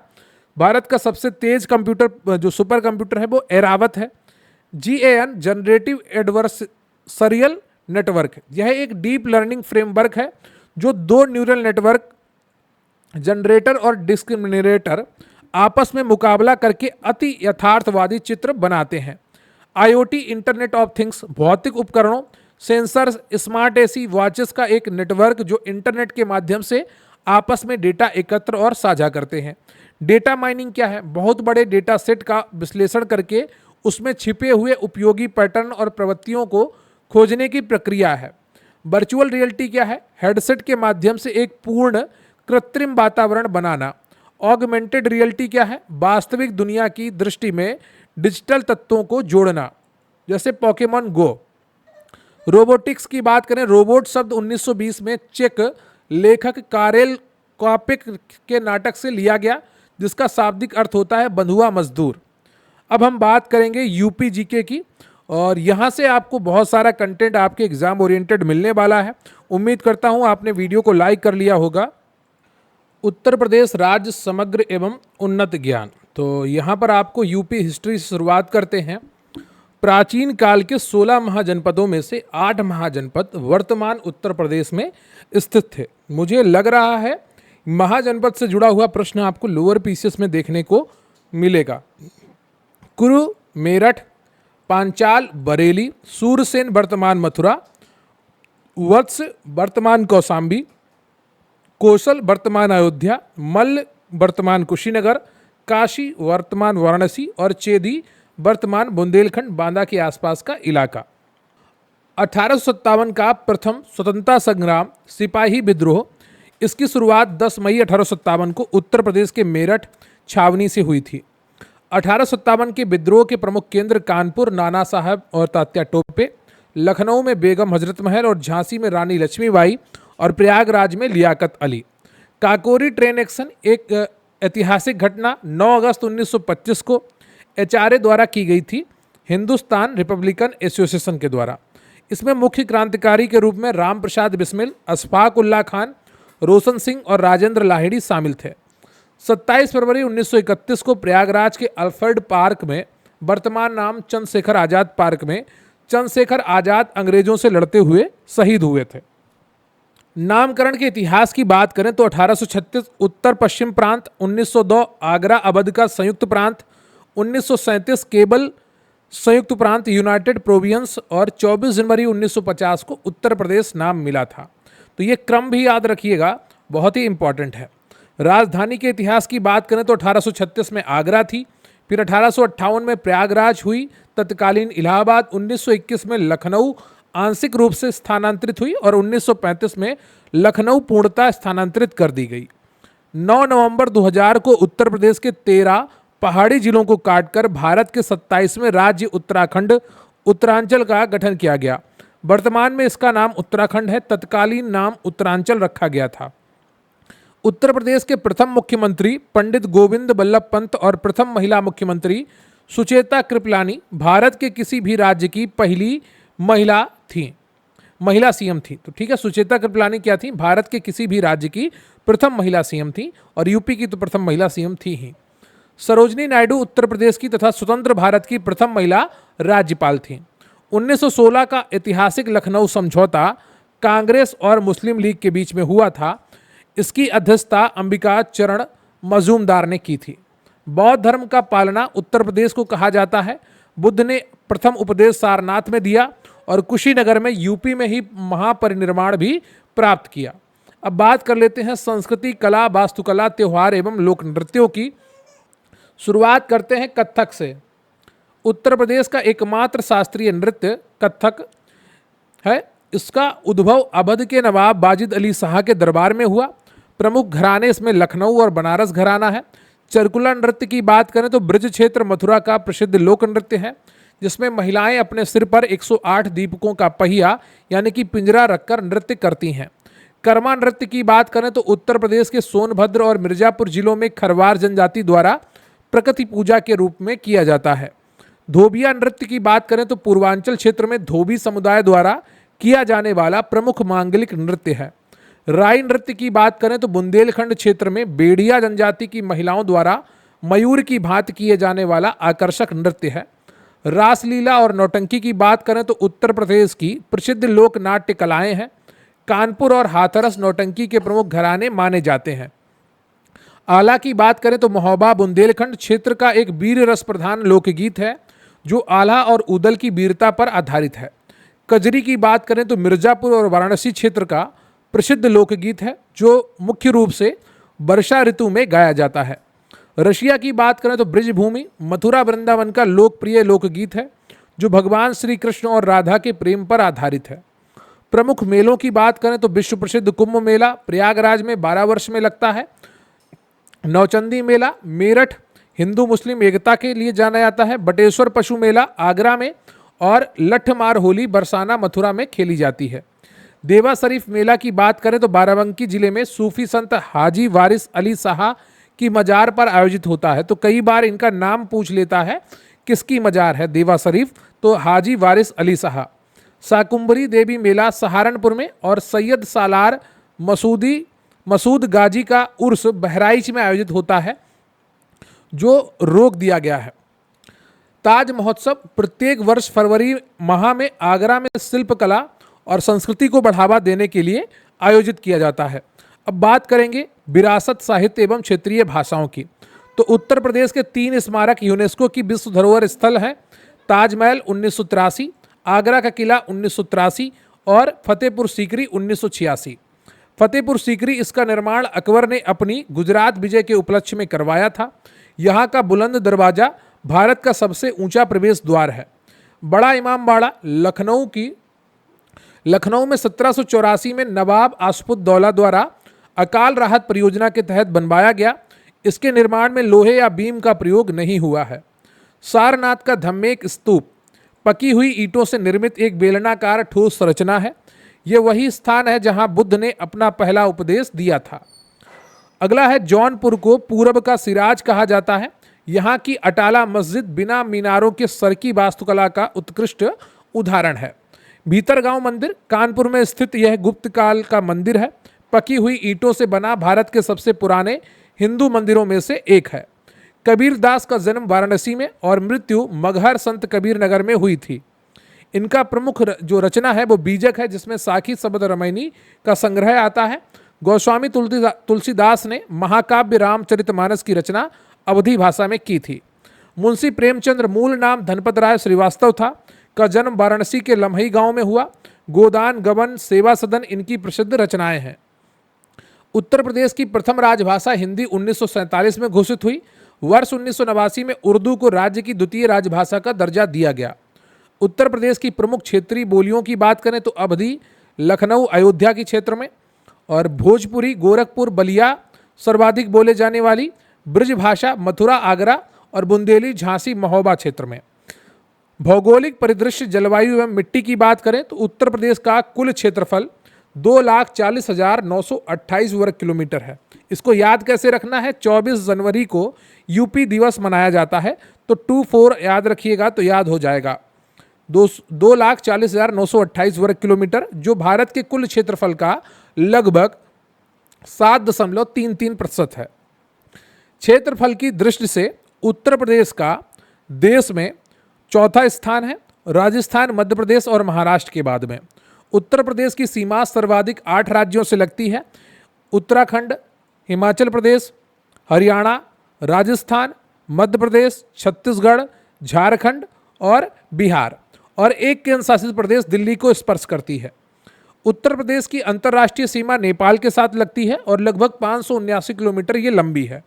Speaker 1: भारत का सबसे तेज कंप्यूटर जो सुपर कंप्यूटर है वो एरावत है। GAN जनरेटिव एडवर्सरियल नेटवर्क, यह एक डीप लर्निंग फ्रेमवर्क है जो 2 न्यूरल नेटवर्क जनरेटर और डिस्क्रिमिनेटर आपस में मुकाबला करके अति यथार्थवादी चित्र बनाते हैं। IoT, इंटरनेट ऑफ थिंग्स, भौतिक उपकरणों, सेंसर्स, स्मार्ट एसी, वॉचेस का एक नेटवर्क जो इंटरनेट के माध्यम से आपस में डेटा एकत्र और साझा करते हैं। डेटा माइनिंग क्या है? बहुत बड़े डेटा सेट का विश्लेषण करके उसमें छिपे हुए उपयोगी पैटर्न और प्रवृत्तियों को खोजने की प्रक्रिया है। वर्चुअल रियलिटी क्या है? हेडसेट के माध्यम से एक पूर्ण कृत्रिम वातावरण बनाना। ऑगमेंटेड रियलिटी क्या है? वास्तविक दुनिया की दृष्टि में डिजिटल तत्वों को जोड़ना, जैसे पोकेमॉन गो। रोबोटिक्स की बात करें, रोबोट शब्द 1920 में चेक लेखक कारेल कॉपिक के नाटक से लिया गया, जिसका शाब्दिक अर्थ होता है बंधुआ मजदूर। अब हम बात करेंगे यूपी जीके की, और यहाँ से आपको बहुत सारा कंटेंट आपके एग्जाम ओरिएंटेड मिलने वाला है। उम्मीद करता हूँ आपने वीडियो को लाइक कर लिया होगा। उत्तर प्रदेश राज्य समग्र एवं उन्नत ज्ञान, तो यहाँ पर आपको यूपी हिस्ट्री से शुरुआत करते हैं। प्राचीन काल के 16 महाजनपदों में से 8 महाजनपद वर्तमान उत्तर प्रदेश में स्थित थे। मुझे लग रहा है महाजनपद से जुड़ा हुआ प्रश्न आपको लोअर पीसीएस में देखने को मिलेगा। कुरु मेरठ, पांचाल बरेली, सूरसेन वर्तमान मथुरा, वत्स वर्तमान कौशाम्बी, कौशल वर्तमान अयोध्या, मल्ल वर्तमान कुशीनगर, काशी वर्तमान वाराणसी और चेदी वर्तमान बुंदेलखंड बांदा के आसपास का इलाका। 1857 का प्रथम स्वतंत्रता संग्राम सिपाही विद्रोह, इसकी शुरुआत 10 मई 1857 को उत्तर प्रदेश के मेरठ छावनी से हुई थी। 1857 के विद्रोह के प्रमुख केंद्र कानपुर, नाना साहब और तात्या टोपे, लखनऊ में बेगम हजरत महल और झांसी में रानी लक्ष्मीबाई और प्रयागराज में लियाकत अली। काकोरी ट्रेन एक्शन, एक ऐतिहासिक घटना 9 अगस्त 1925 को HRA द्वारा की गई थी, हिंदुस्तान रिपब्लिकन एसोसिएशन के द्वारा। इसमें मुख्य क्रांतिकारी के रूप में राम प्रसाद बिस्मिल, अशफाक उल्ला खान, रोशन सिंह और राजेंद्र लाहिड़ी शामिल थे। 27 फरवरी 1931 को प्रयागराज के अल्फ्रेड पार्क में, वर्तमान नाम चंद्रशेखर आज़ाद पार्क में, चंद्रशेखर आज़ाद अंग्रेजों से लड़ते हुए शहीद हुए थे। नामकरण के इतिहास की बात करें तो 1836 उत्तर पश्चिम प्रांत, 1902 आगरा अवध का संयुक्त प्रांत, 1937 केबल संयुक्त प्रांत यूनाइटेड प्रोविंस और 24 जनवरी 1950 को उत्तर प्रदेश नाम मिला था। तो ये क्रम भी याद रखिएगा, बहुत ही इंपॉर्टेंट है। राजधानी के इतिहास की बात करें तो 1836 में आगरा थी, फिर 1858 में प्रयागराज हुई, तत्कालीन इलाहाबाद, 1921 में लखनऊ आंशिक रूप से स्थानांतरित हुई और 1935 में लखनऊ पूर्णतः स्थानांतरित कर दी गई। 9 नवंबर 2000 को उत्तर प्रदेश के 13 पहाड़ी जिलों को काटकर भारत के 27वें राज्य उत्तराखंड उत्तरांचल का गठन किया गया। वर्तमान में इसका नाम उत्तराखंड है, तत्कालीन नाम उत्तरांचल रखा गया था। उत्तर प्रदेश के प्रथम मुख्यमंत्री पंडित गोविंद बल्लभ पंत और प्रथम महिला मुख्यमंत्री सुचेता कृपलानी भारत के किसी भी राज्य की पहली महिला सीएम थी। तो ठीक है, सुचेता कृपलानी क्या थी? भारत के किसी भी राज्य की प्रथम महिला सीएम थी, और यूपी की तो प्रथम महिला सीएम थी ही। सरोजनी नायडू उत्तर प्रदेश की तथा स्वतंत्र भारत की प्रथम महिला राज्यपाल थी। 1916 का ऐतिहासिक लखनऊ समझौता कांग्रेस और मुस्लिम लीग के बीच में हुआ था। इसकी अध्यक्षता अंबिका चरण मजूमदार ने की थी। बौद्ध धर्म का पालना उत्तर प्रदेश को कहा जाता है। बुद्ध ने प्रथम उपदेश सारनाथ में दिया और कुशीनगर में यूपी में ही महापरिनिर्वाण भी प्राप्त किया। अब बात कर लेते हैं संस्कृति, कला, वास्तुकला, त्योहार एवं लोक नृत्यों की। शुरुआत करते हैं कथक से। उत्तर प्रदेश का एकमात्र शास्त्रीय नृत्य कथक है। इसका उद्भव अवध के नवाब वाजिद अली शाह के दरबार में हुआ। प्रमुख घराने इसमें लखनऊ और बनारस घराना है। चरकुला नृत्य की बात करें तो ब्रज क्षेत्र मथुरा का प्रसिद्ध लोक नृत्य है, जिसमें महिलाएं अपने सिर पर 108 दीपकों का पहिया यानी कि पिंजरा रखकर नृत्य करती हैं। कर्मा नृत्य की बात करें तो उत्तर प्रदेश के सोनभद्र और मिर्जापुर जिलों में खरवार जनजाति द्वारा प्रकृति पूजा के रूप में किया जाता है। धोबिया नृत्य की बात करें तो पूर्वांचल क्षेत्र में धोबी समुदाय द्वारा किया जाने वाला प्रमुख मांगलिक नृत्य है। राई नृत्य की बात करें तो बुंदेलखंड क्षेत्र में बेड़िया जनजाति की महिलाओं द्वारा मयूर की भांति किए जाने वाला आकर्षक नृत्य है। रासलीला और नौटंकी की बात करें तो उत्तर प्रदेश की प्रसिद्ध लोक नाट्य कलाएं हैं। कानपुर और हाथरस नौटंकी के प्रमुख घराने माने जाते हैं। आला की बात करें तो महोबा बुंदेलखंड क्षेत्र का एक वीर रस प्रधान लोकगीत है जो आला और उदल की वीरता पर आधारित है। कजरी की बात करें तो मिर्जापुर और वाराणसी क्षेत्र का प्रसिद्ध लोकगीत है जो मुख्य रूप से वर्षा ऋतु में गाया जाता है। रशिया की बात करें तो ब्रजभूमि मथुरा वृंदावन का लोकप्रिय लोकगीत है जो भगवान श्री कृष्ण और राधा के प्रेम पर आधारित है। प्रमुख मेलों की बात करें तो विश्व प्रसिद्ध कुंभ मेला प्रयागराज में 12 वर्ष में लगता है। नौचंदी मेला मेरठ हिंदू मुस्लिम एकता के लिए जाना जाता है। बटेश्वर पशु मेला आगरा में और लठमार होली बरसाना मथुरा में खेली जाती है। देवा शरीफ मेला की बात करें तो बाराबंकी जिले में सूफी संत हाजी वारिस अली शाह की मजार पर आयोजित होता है। तो कई बार इनका नाम पूछ लेता है किसकी मजार है देवा शरीफ, तो हाजी वारिस अली शाह। शाकुंभरी देवी मेला सहारनपुर में और सैयद सालार मसूद गाजी का उर्स बहराइच में आयोजित होता है जो रोक दिया गया है। ताज महोत्सव प्रत्येक वर्ष फरवरी माह में आगरा में शिल्पकला और संस्कृति को बढ़ावा देने के लिए आयोजित किया जाता है। अब बात करेंगे विरासत साहित्य एवं क्षेत्रीय भाषाओं की। तो उत्तर प्रदेश के 3 स्मारक यूनेस्को की विश्व धरोहर स्थल हैं। ताजमहल 1983, आगरा का किला 1983 और फतेहपुर सीकरी 1986। फतेहपुर सीकरी इसका निर्माण अकबर ने अपनी गुजरात विजय के उपलक्ष्य में करवाया था। यहाँ का बुलंद दरवाजा भारत का सबसे ऊंचा प्रवेश द्वार है। बड़ा इमामबाड़ा लखनऊ में 1784 में नवाब आसफुद्दौला द्वारा अकाल राहत परियोजना के तहत बनवाया गया। इसके निर्माण में लोहे या बीम का प्रयोग नहीं हुआ है। सारनाथ का धम्मेक स्तूप पकी हुई ईंटों से निर्मित एक बेलनाकार ठोस संरचना है। यह वही स्थान है जहां बुद्ध ने अपना पहला उपदेश दिया था। अगला है जौनपुर को पूरब का सिराज कहा जाता है। यहाँ की अटाला मस्जिद बिना मीनारों के सरकी वास्तुकला का उत्कृष्ट उदाहरण है। भीतरगांव मंदिर कानपुर में स्थित यह गुप्त काल का मंदिर है। पकी हुई ईंटों से बना भारत के सबसे पुराने हिंदू मंदिरों में से एक है। कबीर दास का जन्म वाराणसी में और मृत्यु मगहर संत कबीर नगर में हुई थी। इनका प्रमुख जो रचना है वो बीजक है, जिसमें साखी शब्द रामायणी का संग्रह आता है। गोस्वामी तुलसीदास ने महाकाव्य रामचरितमानस की रचना अवधी भाषा में की थी। मुंशी प्रेमचंद्र मूल नाम धनपत राय श्रीवास्तव था, का जन्म वाराणसी के लम्हई गांव में हुआ। गोदान गबन सेवा सदन इनकी प्रसिद्ध रचनाएं हैं। उत्तर प्रदेश की प्रथम राजभाषा हिंदी 1947 में घोषित हुई। वर्ष 1989 में उर्दू को राज्य की द्वितीय राजभाषा का दर्जा दिया गया। उत्तर प्रदेश की प्रमुख क्षेत्रीय बोलियों की बात करें तो अवधी लखनऊ अयोध्या के क्षेत्र में और भोजपुरी गोरखपुर बलिया सर्वाधिक बोले जाने वाली। ब्रज भाषा मथुरा आगरा और बुंदेली झांसी महोबा क्षेत्र में। भौगोलिक परिदृश्य जलवायु एवं मिट्टी की बात करें तो उत्तर प्रदेश का कुल क्षेत्रफल 2,40,928 वर्ग किलोमीटर है। इसको याद कैसे रखना है, 24 जनवरी को यूपी दिवस मनाया जाता है, तो 24 याद रखिएगा तो याद हो जाएगा। 2,40,928 वर्ग किलोमीटर जो भारत के कुल क्षेत्रफल का लगभग 7.33% है। क्षेत्रफल की दृष्टि से उत्तर प्रदेश का देश में चौथा स्थान है, राजस्थान मध्य प्रदेश और महाराष्ट्र के बाद में। उत्तर प्रदेश की सीमा सर्वाधिक 8 राज्यों से लगती है। उत्तराखंड, हिमाचल प्रदेश, हरियाणा, राजस्थान, मध्य प्रदेश, छत्तीसगढ़, झारखंड और बिहार, और एक केंद्र शासित प्रदेश दिल्ली को स्पर्श करती है। उत्तर प्रदेश की अंतर्राष्ट्रीय सीमा नेपाल के साथ लगती है और लगभग 579 किलोमीटर ये लंबी है।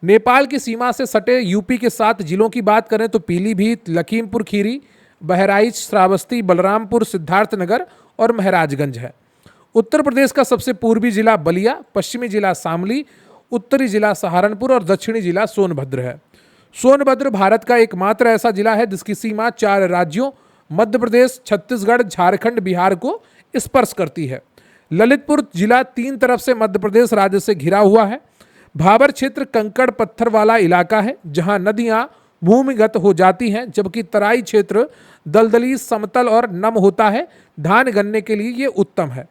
Speaker 1: नेपाल की सीमा से सटे यूपी के 7 जिलों की बात करें तो पीलीभीत, लखीमपुर खीरी, बहराइच, श्रावस्ती, बलरामपुर, सिद्धार्थनगर और महाराजगंज है। उत्तर प्रदेश का सबसे पूर्वी जिला बलिया, पश्चिमी जिला शामली, उत्तरी जिला सहारनपुर और दक्षिणी जिला सोनभद्र है। सोनभद्र भारत का एकमात्र ऐसा जिला है जिसकी सीमा 4 राज्यों मध्य प्रदेश, छत्तीसगढ़, झारखंड, बिहार को स्पर्श करती है। ललितपुर जिला 3 तरफ से मध्य प्रदेश राज्य से घिरा हुआ है। भाबर क्षेत्र कंकड़ पत्थर वाला इलाका है जहां नदियां भूमिगत हो जाती हैं, जबकि तराई क्षेत्र दलदली, समतल और नम होता है। धान गन्ने के लिए ये उत्तम है।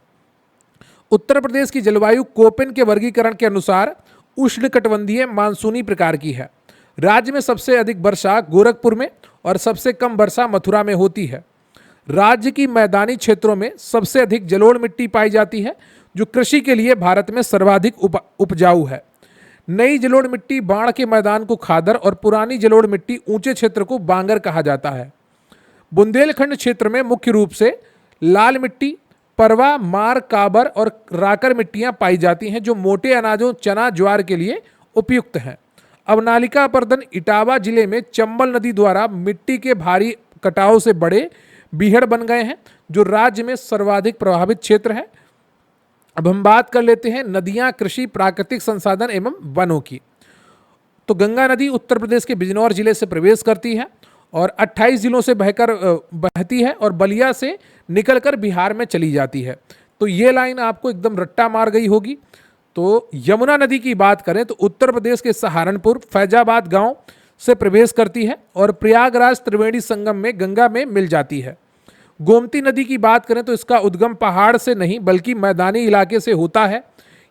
Speaker 1: उत्तर प्रदेश की जलवायु कोपेन के वर्गीकरण के अनुसार उष्णकटिबंधीय मानसूनी प्रकार की है। राज्य में सबसे अधिक वर्षा गोरखपुर में और सबसे कम वर्षा मथुरा में होती है। राज्य की मैदानी क्षेत्रों में सबसे अधिक जलोढ़ मिट्टी पाई जाती है, जो कृषि के लिए भारत में सर्वाधिक उपजाऊ है। नई जलोढ़ मिट्टी बाढ़ के मैदान को खादर और पुरानी जलोढ़ मिट्टी ऊंचे क्षेत्र को बांगर कहा जाता है। बुंदेलखंड क्षेत्र में मुख्य रूप से लाल मिट्टी, परवा, मार, काबर और राकर मिट्टियां पाई जाती हैं, जो मोटे अनाजों चना ज्वार के लिए उपयुक्त हैं। अब नालिका अपर्दन इटावा जिले में चंबल नदी द्वारा मिट्टी के भारी कटाव से बड़े बीहड़ बन गए हैं, जो राज्य में सर्वाधिक प्रभावित क्षेत्र है। अब हम बात कर लेते हैं नदियां, कृषि, प्राकृतिक संसाधन एवं वनों की। तो गंगा नदी उत्तर प्रदेश के बिजनौर जिले से प्रवेश करती है और 28 जिलों से बहती है और बलिया से निकलकर बिहार में चली जाती है। तो ये लाइन आपको एकदम रट्टा मार गई होगी। तो यमुना नदी की बात करें तो उत्तर प्रदेश के सहारनपुर, फैजाबाद गांव से प्रवेश करती है और प्रयागराज त्रिवेणी संगम में गंगा में मिल जाती है। गोमती नदी की बात करें तो इसका उद्गम पहाड़ से नहीं बल्कि मैदानी इलाके से होता है।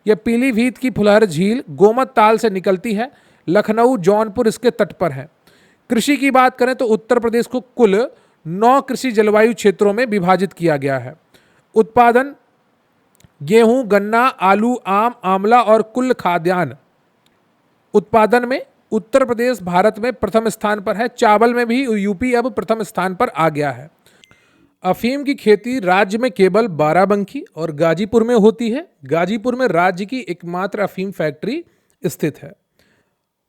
Speaker 1: यह पीलीभीत की फुलहर झील गोमत ताल से निकलती है। लखनऊ, जौनपुर इसके तट पर है। कृषि की बात करें तो उत्तर प्रदेश को कुल 9 कृषि जलवायु क्षेत्रों में विभाजित किया गया है। उत्पादन गेहूं, गन्ना, आलू, आम, आंवला और कुल खाद्यान्न उत्पादन में उत्तर प्रदेश भारत में प्रथम स्थान पर है। चावल में भी यूपी अब प्रथम स्थान पर आ गया है। अफीम की खेती राज्य में केवल बाराबंकी और गाजीपुर में होती है। गाजीपुर में राज्य की एकमात्र अफीम फैक्ट्री स्थित है।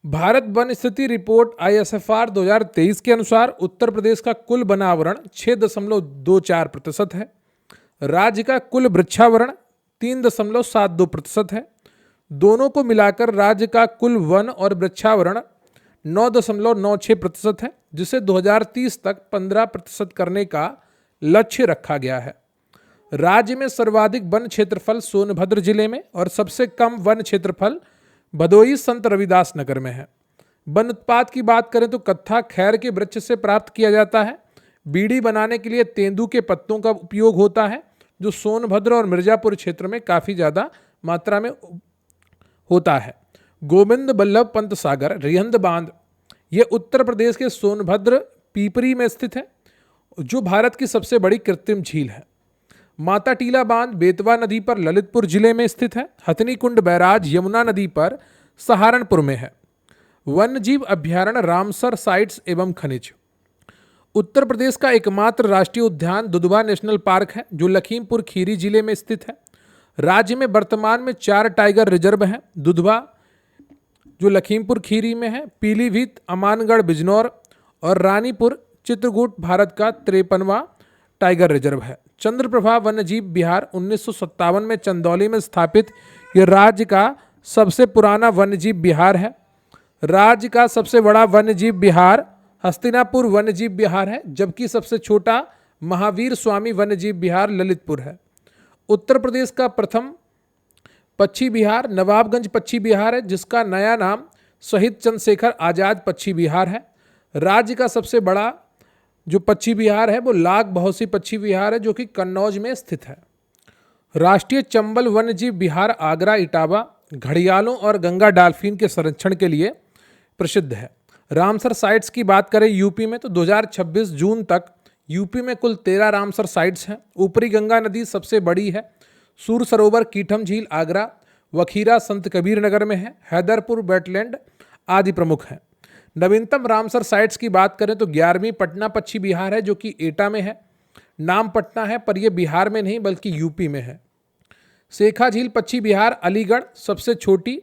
Speaker 1: भारत वन स्थिति रिपोर्ट ISFR 2023 के अनुसार उत्तर प्रदेश का कुल वनावरण 6.24% है। राज्य का कुल वृक्षावरण 3.72% है। दोनों को मिलाकर राज्य का कुल वन और वृक्षावरण 9.96% है, जिसे 2030 तक 15% करने का लक्ष्य रखा गया है। राज्य में सर्वाधिक वन क्षेत्रफल सोनभद्र जिले में और सबसे कम वन क्षेत्रफल भदोही संत रविदास नगर में है। वन उत्पाद की बात करें तो कत्था खैर के वृक्ष से प्राप्त किया जाता है। बीड़ी बनाने के लिए तेंदू के पत्तों का उपयोग होता है, जो सोनभद्र और मिर्जापुर क्षेत्र में काफ़ी ज़्यादा मात्रा में होता है। गोविंद बल्लभ पंत सागर रिहंद बांध ये उत्तर प्रदेश के सोनभद्र पीपरी में स्थित है, जो भारत की सबसे बड़ी कृत्रिम झील है। माता टीला बांध बेतवा नदी पर ललितपुर जिले में स्थित है। हथनी कुंड बैराज यमुना नदी पर सहारनपुर में है। वन्यजीव अभ्यारण्य रामसर साइट्स एवं खनिज। उत्तर प्रदेश का एकमात्र राष्ट्रीय उद्यान दुधवा नेशनल पार्क है, जो लखीमपुर खीरी जिले में स्थित है। राज्य में वर्तमान में 4 टाइगर रिजर्व हैं। दुधवा जो लखीमपुर खीरी में है, पीलीभीत, अमानगढ़ बिजनौर और रानीपुर चित्रकूट भारत का 53वां टाइगर रिजर्व है। चंद्रप्रभा वन्यजीव विहार 1957 में चंदौली में स्थापित यह राज्य का सबसे पुराना वन्यजीव विहार है। राज्य का सबसे बड़ा वन्यजीव विहार हस्तिनापुर वन्यजीव विहार है, जबकि सबसे छोटा महावीर स्वामी वन्यजीव विहार ललितपुर है। उत्तर प्रदेश का प्रथम पक्षी विहार नवाबगंज पक्षी विहार है, जिसका नया नाम शहीद चंद्रशेखर आज़ाद पक्षी विहार है। राज्य का सबसे बड़ा जो पक्षी विहार है वो लाख बहुसी पक्षी विहार है, जो कि कन्नौज में स्थित है। राष्ट्रीय चंबल वन्यजीव विहार आगरा, इटावा घड़ियालों और गंगा डॉल्फिन के संरक्षण के लिए प्रसिद्ध है। रामसर साइट्स की बात करें यूपी में तो 2026 जून तक यूपी में कुल 13 रामसर साइट्स हैं। ऊपरी गंगा नदी सबसे बड़ी है। सूर सरोवर, कीठम झील आगरा, वखीरा संत कबीर नगर में है। हैदरपुर वेटलैंड आदि प्रमुख हैं। नवीनतम रामसर साइट्स की बात करें तो 11वीं पटना पक्षी विहार है, जो कि एटा में है। नाम पटना है पर यह बिहार में नहीं बल्कि यूपी में है। शेखा झील पक्षी विहार अलीगढ़ सबसे छोटी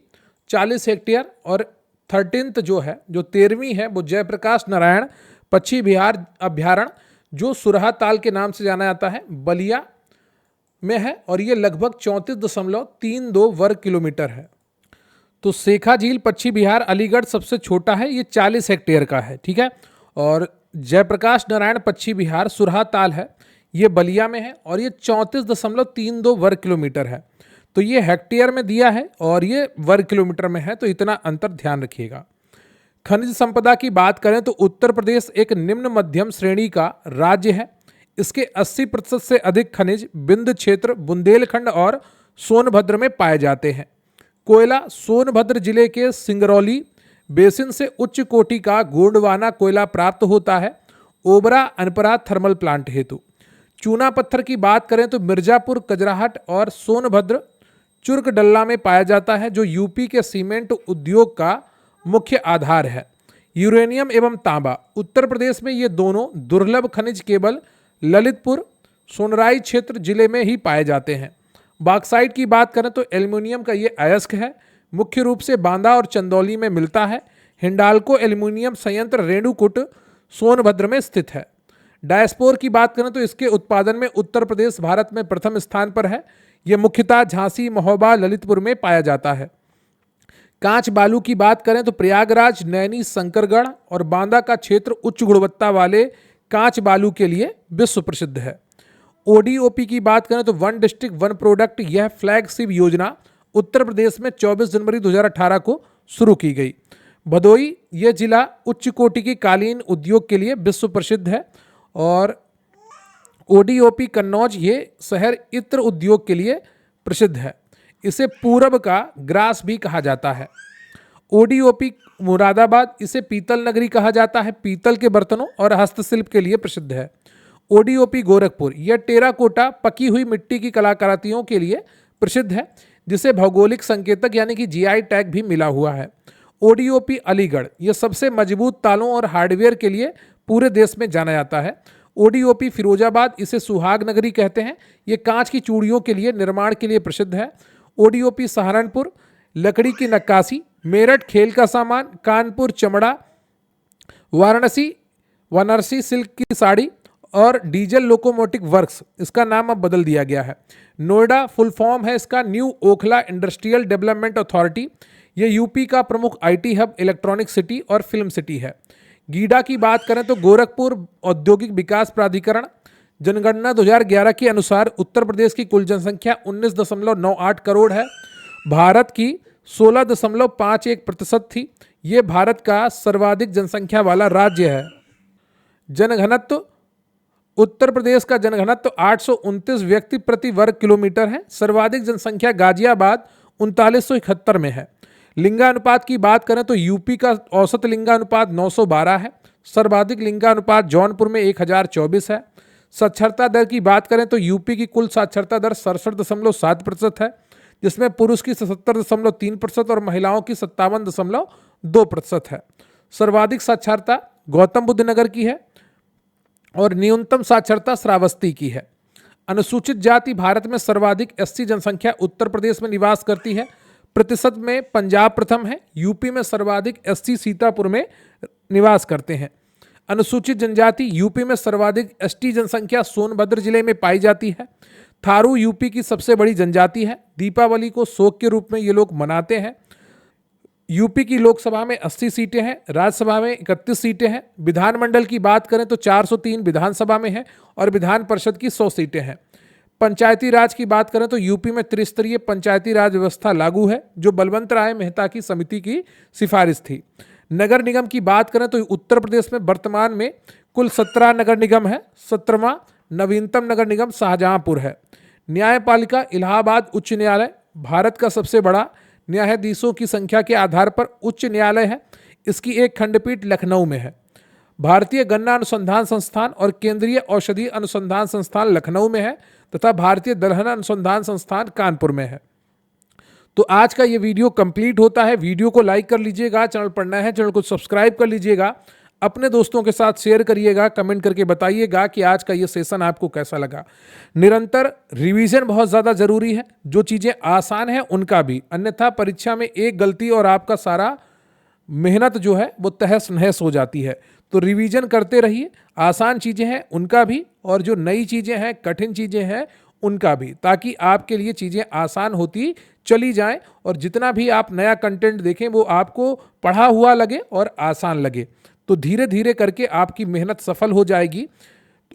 Speaker 1: 40 हेक्टेयर और 13th जो 13वीं है वो जयप्रकाश नारायण पक्षी विहार अभ्यारण्य, जो सुरहा ताल के नाम से जाना जाता है, बलिया में है और ये लगभग 34.32 वर्ग किलोमीटर है। तो सेखा झील पश्चिम बिहार अलीगढ़ सबसे छोटा है, ये 40 हेक्टेयर का है, ठीक है। और जयप्रकाश नारायण पश्चिम बिहार सुरहा ताल है, ये बलिया में है और ये 34.32 वर्ग किलोमीटर है। तो ये हेक्टेयर में दिया है और ये वर्ग किलोमीटर में है, तो इतना अंतर ध्यान रखिएगा। खनिज संपदा की बात करें तो उत्तर प्रदेश एक निम्न मध्यम श्रेणी का राज्य है। इसके 80% से अधिक खनिज विंध्य क्षेत्र, बुंदेलखंड और सोनभद्र में पाए जाते हैं। कोयला सोनभद्र जिले के सिंगरौली बेसिन से उच्च कोटि का गोंडवाना कोयला प्राप्त होता है, ओबरा अनपरा थर्मल प्लांट हेतु। चूना पत्थर की बात करें तो मिर्जापुर, कजराहट और सोनभद्र चुर्कडल्ला में पाया जाता है, जो यूपी के सीमेंट उद्योग का मुख्य आधार है। यूरेनियम एवं तांबा उत्तर प्रदेश में ये दोनों दुर्लभ खनिज केवल ललितपुर, सोनराई क्षेत्र जिले में ही पाए जाते हैं। बॉक्साइट की बात करें तो एल्युमिनियम का ये अयस्क है, मुख्य रूप से बांदा और चंदौली में मिलता है। हिंडाल्को एल्युमिनियम संयंत्र रेणुकूट सोनभद्र में स्थित है। डायस्पोर की बात करें तो इसके उत्पादन में उत्तर प्रदेश भारत में प्रथम स्थान पर है। यह मुख्यतः झांसी, महोबा, ललितपुर में पाया जाता है। कांच बालू की बात करें तो प्रयागराज, नैनी, शंकरगढ़ और बांदा का क्षेत्र उच्च गुणवत्ता वाले कांच बालू के लिए विश्व प्रसिद्ध है। ओडीओपी की बात करें तो वन डिस्ट्रिक्ट वन प्रोडक्ट, यह फ्लैगशिप योजना उत्तर प्रदेश में 24 जनवरी 2018 को शुरू की गई। भदोई यह जिला उच्च कोटि की कालीन उद्योग के लिए विश्व प्रसिद्ध है और ओडीओपी कन्नौज ये शहर इत्र उद्योग के लिए प्रसिद्ध है। इसे पूरब का ग्रास भी कहा जाता है। ओडीओपी मुरादाबाद, इसे पीतल नगरी कहा जाता है, पीतल के बर्तनों और हस्तशिल्प के लिए प्रसिद्ध है। ओडीओपी गोरखपुर, यह टेराकोटा पकी हुई मिट्टी की कलाकृतियों के लिए प्रसिद्ध है, जिसे भौगोलिक संकेतक यानी कि जीआई टैग भी मिला हुआ है। ओडीओपी अलीगढ़, यह सबसे मजबूत तालों और हार्डवेयर के लिए पूरे देश में जाना जाता है। ओडीओपी फिरोजाबाद, इसे सुहाग नगरी कहते हैं, ये कांच की चूड़ियों के लिए निर्माण के लिए प्रसिद्ध है। ओडीओपी सहारनपुर, लकड़ी की नक्काशी। मेरठ खेल का सामान। कानपुर चमड़ा। वाराणसी सिल्क की साड़ी और डीजल लोकोमोटिव वर्क्स, इसका नाम अब बदल दिया गया है। नोएडा फुल फॉर्म है इसका new Okhla industrial development authority. ये यूपी का प्रमुख आईटी हब, इलेक्ट्रॉनिक सिटी और फिल्म सिटी है। गीडा की बात करें तो गोरखपुर औद्योगिक विकास प्राधिकरण। जनगणना 2011 के अनुसार उत्तर प्रदेश की कुल जनसंख्या 19.98 करोड़ है। भारत की 16.51% थी। ये भारत का सर्वाधिक जनसंख्या वाला राज्य है। जनघनत्व उत्तर प्रदेश का जनघनत्व 829 व्यक्ति प्रति वर्ग किलोमीटर है। सर्वाधिक जनसंख्या गाजियाबाद 3971 में है। लिंगानुपात की बात करें तो यूपी का औसत लिंगानुपात 912 है। सर्वाधिक लिंगानुपात जौनपुर में 1024 है। साक्षरता दर की बात करें तो यूपी की कुल साक्षरता दर 67.7% है, जिसमें पुरुष की 77.3% और महिलाओं की 57.2% है। सर्वाधिक साक्षरता गौतम बुद्ध नगर की है और न्यूनतम साक्षरता श्रावस्ती की है। अनुसूचित जाति भारत में सर्वाधिक एससी जनसंख्या उत्तर प्रदेश में निवास करती है। प्रतिशत में पंजाब प्रथम है। यूपी में सर्वाधिक एससी सीतापुर में निवास करते हैं। अनुसूचित जनजाति यूपी में सर्वाधिक एसटी जनसंख्या सोनभद्र जिले में पाई जाती है। थारू यूपी की सबसे बड़ी जनजाति है। दीपावली को शोक के रूप में ये लोग मनाते हैं। यूपी की लोकसभा में 80 सीटें हैं, राज्यसभा में 31 सीटें हैं। विधानमंडल की बात करें तो 403 विधानसभा में है और विधान परिषद की 100 सीटें हैं। पंचायती राज की बात करें तो यूपी में त्रिस्तरीय पंचायती राज व्यवस्था लागू है, जो बलवंत राय मेहता की समिति की सिफारिश थी। नगर निगम की बात करें तो उत्तर प्रदेश में वर्तमान में कुल 17 नगर निगम है। 17वां नवीनतम नगर निगम शाहजहांपुर है। न्यायपालिका इलाहाबाद उच्च न्यायालय भारत का सबसे बड़ा न्यायाधीशों की संख्या के आधार पर उच्च न्यायालय है। इसकी एक खंडपीठ लखनऊ में है। भारतीय गन्ना अनुसंधान संस्थान और केंद्रीय औषधि अनुसंधान संस्थान लखनऊ में है तथा भारतीय दलहन अनुसंधान संस्थान कानपुर में है। तो आज का ये वीडियो कंप्लीट होता है। वीडियो को लाइक कर लीजिएगा, चैनल पर नया है चैनल को सब्सक्राइब कर लीजिएगा, अपने दोस्तों के साथ शेयर करिएगा, कमेंट करके बताइएगा कि आज का ये सेशन आपको कैसा लगा। निरंतर रिवीजन बहुत ज़्यादा ज़रूरी है, जो चीज़ें आसान हैं उनका भी, अन्यथा परीक्षा में एक गलती और आपका सारा मेहनत जो है वो तहस नहस हो जाती है। तो रिवीजन करते रहिए, आसान चीज़ें हैं उनका भी और जो नई चीज़ें हैं, कठिन चीज़ें हैं उनका भी, ताकि आपके लिए चीज़ें आसान होती चली जाएं और जितना भी आप नया कंटेंट देखें वो आपको पढ़ा हुआ लगे और आसान लगे। तो धीरे धीरे करके आपकी मेहनत सफल हो जाएगी।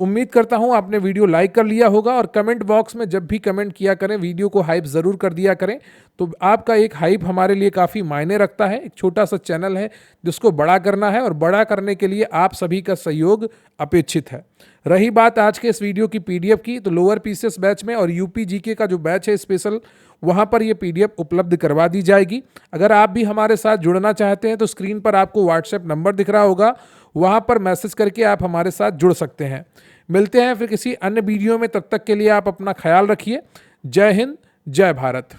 Speaker 1: उम्मीद करता हूं आपने वीडियो लाइक कर लिया होगा और कमेंट बॉक्स में जब भी कमेंट किया करें वीडियो को हाइप ज़रूर कर दिया करें। तो आपका एक हाइप हमारे लिए काफ़ी मायने रखता है। एक छोटा सा चैनल है जिसको बड़ा करना है और बड़ा करने के लिए आप सभी का सहयोग अपेक्षित है। रही बात आज के इस वीडियो की पीडीएफ की, तो लोअर पीसीएस बैच में और यूपी जीके का जो बैच है स्पेशल, वहाँ पर ये पीडीएफ उपलब्ध करवा दी जाएगी। अगर आप भी हमारे साथ जुड़ना चाहते हैं तो स्क्रीन पर आपको व्हाट्सएप नंबर दिख रहा होगा, वहाँ पर मैसेज करके आप हमारे साथ जुड़ सकते हैं। मिलते हैं फिर किसी अन्य वीडियो में, तब तक के लिए आप अपना ख्याल रखिए। जय हिंद, जय भारत।